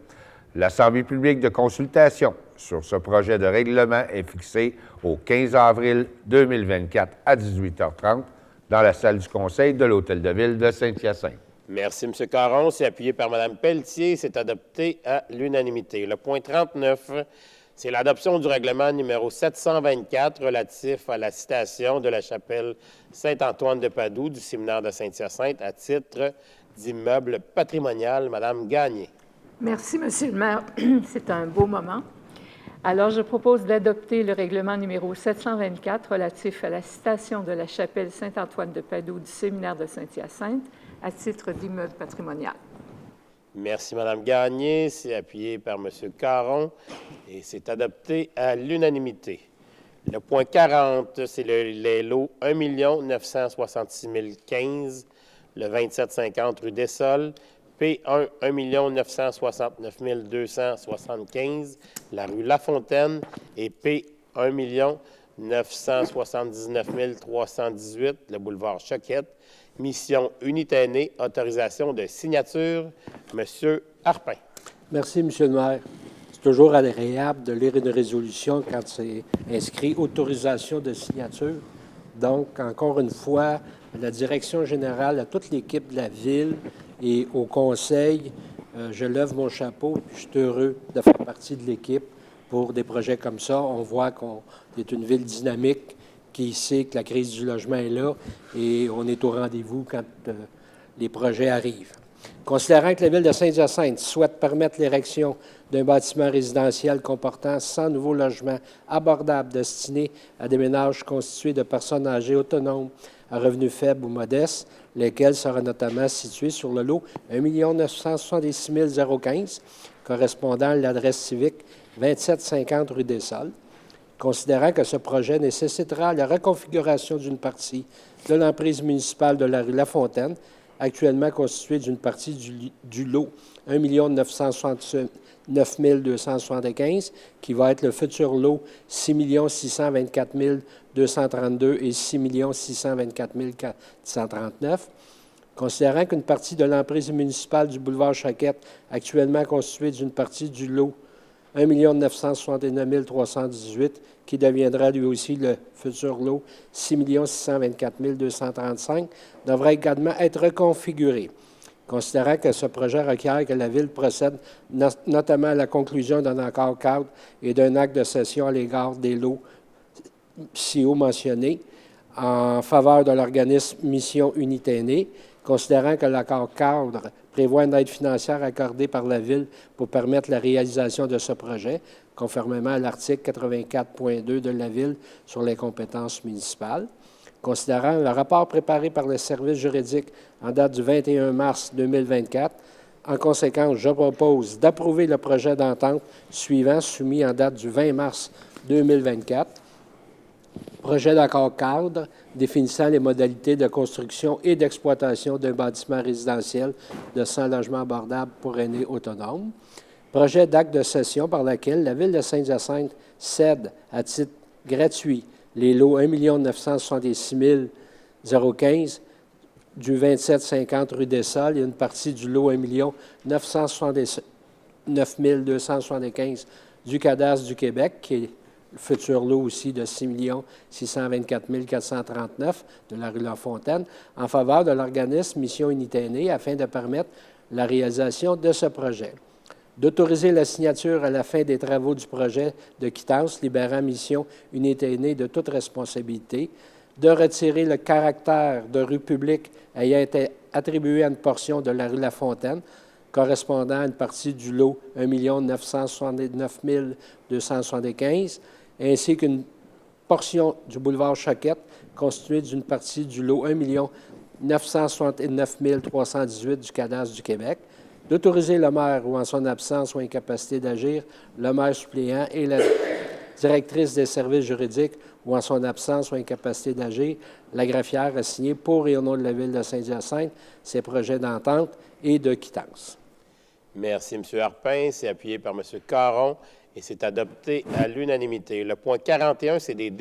L'Assemblée publique de consultation sur ce projet de règlement est fixée au 15 avril 2024 à 18h30 dans la salle du conseil de l'Hôtel de Ville de Saint-Hyacinthe. Merci, M. Caron. C'est appuyé par Mme Pelletier. C'est adopté à l'unanimité. Le point 39, c'est l'adoption du règlement numéro 724 relatif à la citation de la chapelle Saint-Antoine de Padoue du séminaire de Saint-Hyacinthe à titre d'immeuble patrimonial. Mme Gagné. Merci, Monsieur le maire. C'est un beau moment. Alors, je propose d'adopter le règlement numéro 724 relatif à la citation de la chapelle Saint-Antoine de Padoue du séminaire de Saint-Hyacinthe à titre d'immeuble patrimonial. Merci, Mme Gagné. C'est appuyé par M. Caron et c'est adopté à l'unanimité. Le point 40, c'est les lots 1 966 015, le 2750 rue Dessolles, P1, 1 969 275, la rue Lafontaine, et P, 1 979 318, le boulevard Choquette. Mission Unité aînée, autorisation de signature. Monsieur Harpin. Merci, M. le maire. C'est toujours agréable de lire une résolution quand c'est inscrit autorisation de signature. Donc, encore une fois, à la direction générale, à toute l'équipe de la Ville et au conseil, je lève mon chapeau et je suis heureux de faire partie de l'équipe pour des projets comme ça. On voit qu'on est une ville dynamique qui sait que la crise du logement est là et on est au rendez-vous quand les projets arrivent. Considérant que la Ville de Saint-Hyacinthe souhaite permettre l'érection d'un bâtiment résidentiel comportant 100 nouveaux logements abordables destinés à des ménages constitués de personnes âgées autonomes à revenus faibles ou modestes, lesquels sera notamment situé sur le lot 1 966 015, correspondant à l'adresse civique 2750 rue des Salles. Considérant que ce projet nécessitera la reconfiguration d'une partie de l'emprise municipale de la rue Lafontaine, actuellement constituée d'une partie du lot 1 969 275, qui va être le futur lot 6 624 232 et 6 624 439. Considérant qu'une partie de l'emprise municipale du boulevard Choquette, actuellement constituée d'une partie du lot 1 969 318, qui deviendra lui aussi le futur lot 6 624 235, devra également être reconfiguré. Considérant que ce projet requiert que la Ville procède notamment à la conclusion d'un accord cadre et d'un acte de cession à l'égard des lots si haut mentionnés en faveur de l'organisme Mission Unité aînée, considérant que l'accord cadre prévoit une aide financière accordée par la Ville pour permettre la réalisation de ce projet, conformément à l'article 84.2 de la Ville sur les compétences municipales. Considérant le rapport préparé par le service juridique en date du 21 mars 2024, en conséquence, je propose d'approuver le projet d'entente suivant, soumis en date du 20 mars 2024. Projet d'accord cadre définissant les modalités de construction et d'exploitation d'un bâtiment résidentiel de 100 logements abordables pour aînés autonomes. Projet d'acte de cession par laquelle la Ville de Saint-Hyacinthe cède à titre gratuit les lots 1 966 015 du 2750 rue des Salles et une partie du lot 1 969 275 du cadastre du Québec, qui est le futur lot aussi de 6 624 439 de la rue Lafontaine, en faveur de l'organisme Mission Unité aînée afin de permettre la réalisation de ce projet. D'autoriser la signature à la fin des travaux du projet de quittance libérant Mission Unité aînée de toute responsabilité, de retirer le caractère de rue publique ayant été attribué à une portion de la rue Lafontaine, correspondant à une partie du lot 1 969 275, ainsi qu'une portion du boulevard Choquette constituée d'une partie du lot 1 969 318 du cadastre du Québec, d'autoriser le maire ou en son absence ou incapacité d'agir, le maire suppléant et la directrice des services juridiques ou en son absence ou incapacité d'agir, la greffière à signer pour et au nom de la Ville de Saint-Hyacinthe ces projets d'entente et de quittance. Merci, M. Harpin. C'est appuyé par M. Caron et c'est adopté à l'unanimité. Le point 41, c'est des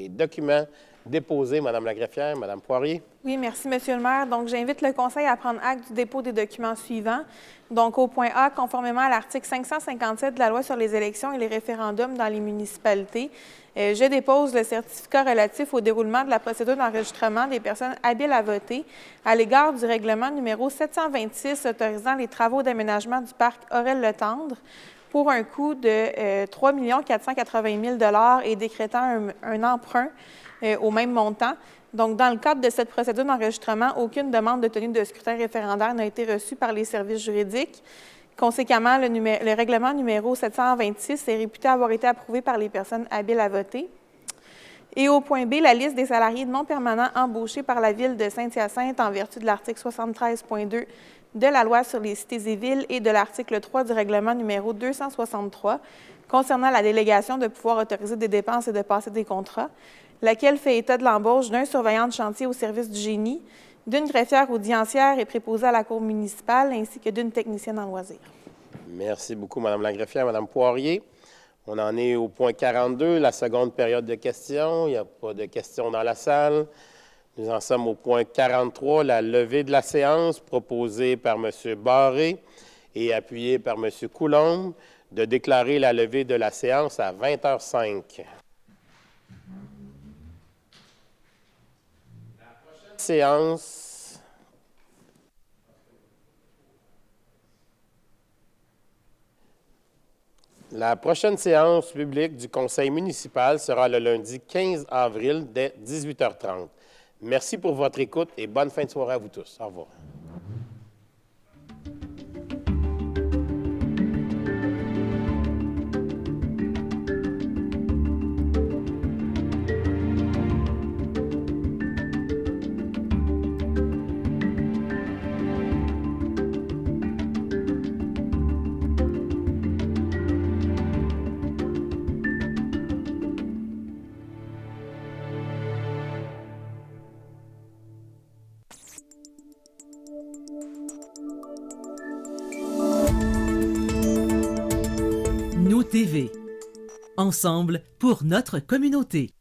documents déposés. Mme la greffière, Mme Poirier. Oui, merci, M. le maire. Donc, j'invite le Conseil à prendre acte du dépôt des documents suivants. Donc, au point A, conformément à l'article 557 de la Loi sur les élections et les référendums dans les municipalités, je dépose le certificat relatif au déroulement de la procédure d'enregistrement des personnes habiles à voter à l'égard du règlement numéro 726 autorisant les travaux d'aménagement du parc Aurel-Le-Tendre pour un coût de 3 480 000 $ et décrétant un emprunt au même montant. Donc, dans le cadre de cette procédure d'enregistrement, aucune demande de tenue de scrutin référendaire n'a été reçue par les services juridiques. Conséquemment, le règlement numéro 726 est réputé avoir été approuvé par les personnes habiles à voter. Et au point B, la liste des salariés non permanents embauchés par la Ville de Saint-Hyacinthe en vertu de l'article 73.2 de la loi sur les cités et villes et de l'article 3 du règlement numéro 263 concernant la délégation de pouvoir autoriser des dépenses et de passer des contrats, laquelle fait état de l'embauche d'un surveillant de chantier au service du génie, d'une greffière audiencière et préposée à la cour municipale, ainsi que d'une technicienne en loisirs. Merci beaucoup, Mme la greffière. Mme Poirier, on en est au point 42, la seconde période de questions. Il n'y a pas de questions dans la salle. Nous en sommes au point 43, la levée de la séance proposée par M. Barré et appuyée par M. Coulombe de déclarer la levée de la séance à 20h05. La prochaine séance publique du Conseil municipal sera le lundi 15 avril dès 18h30. Merci pour votre écoute et bonne fin de soirée à vous tous. Au revoir. Nous TV. Ensemble pour notre communauté.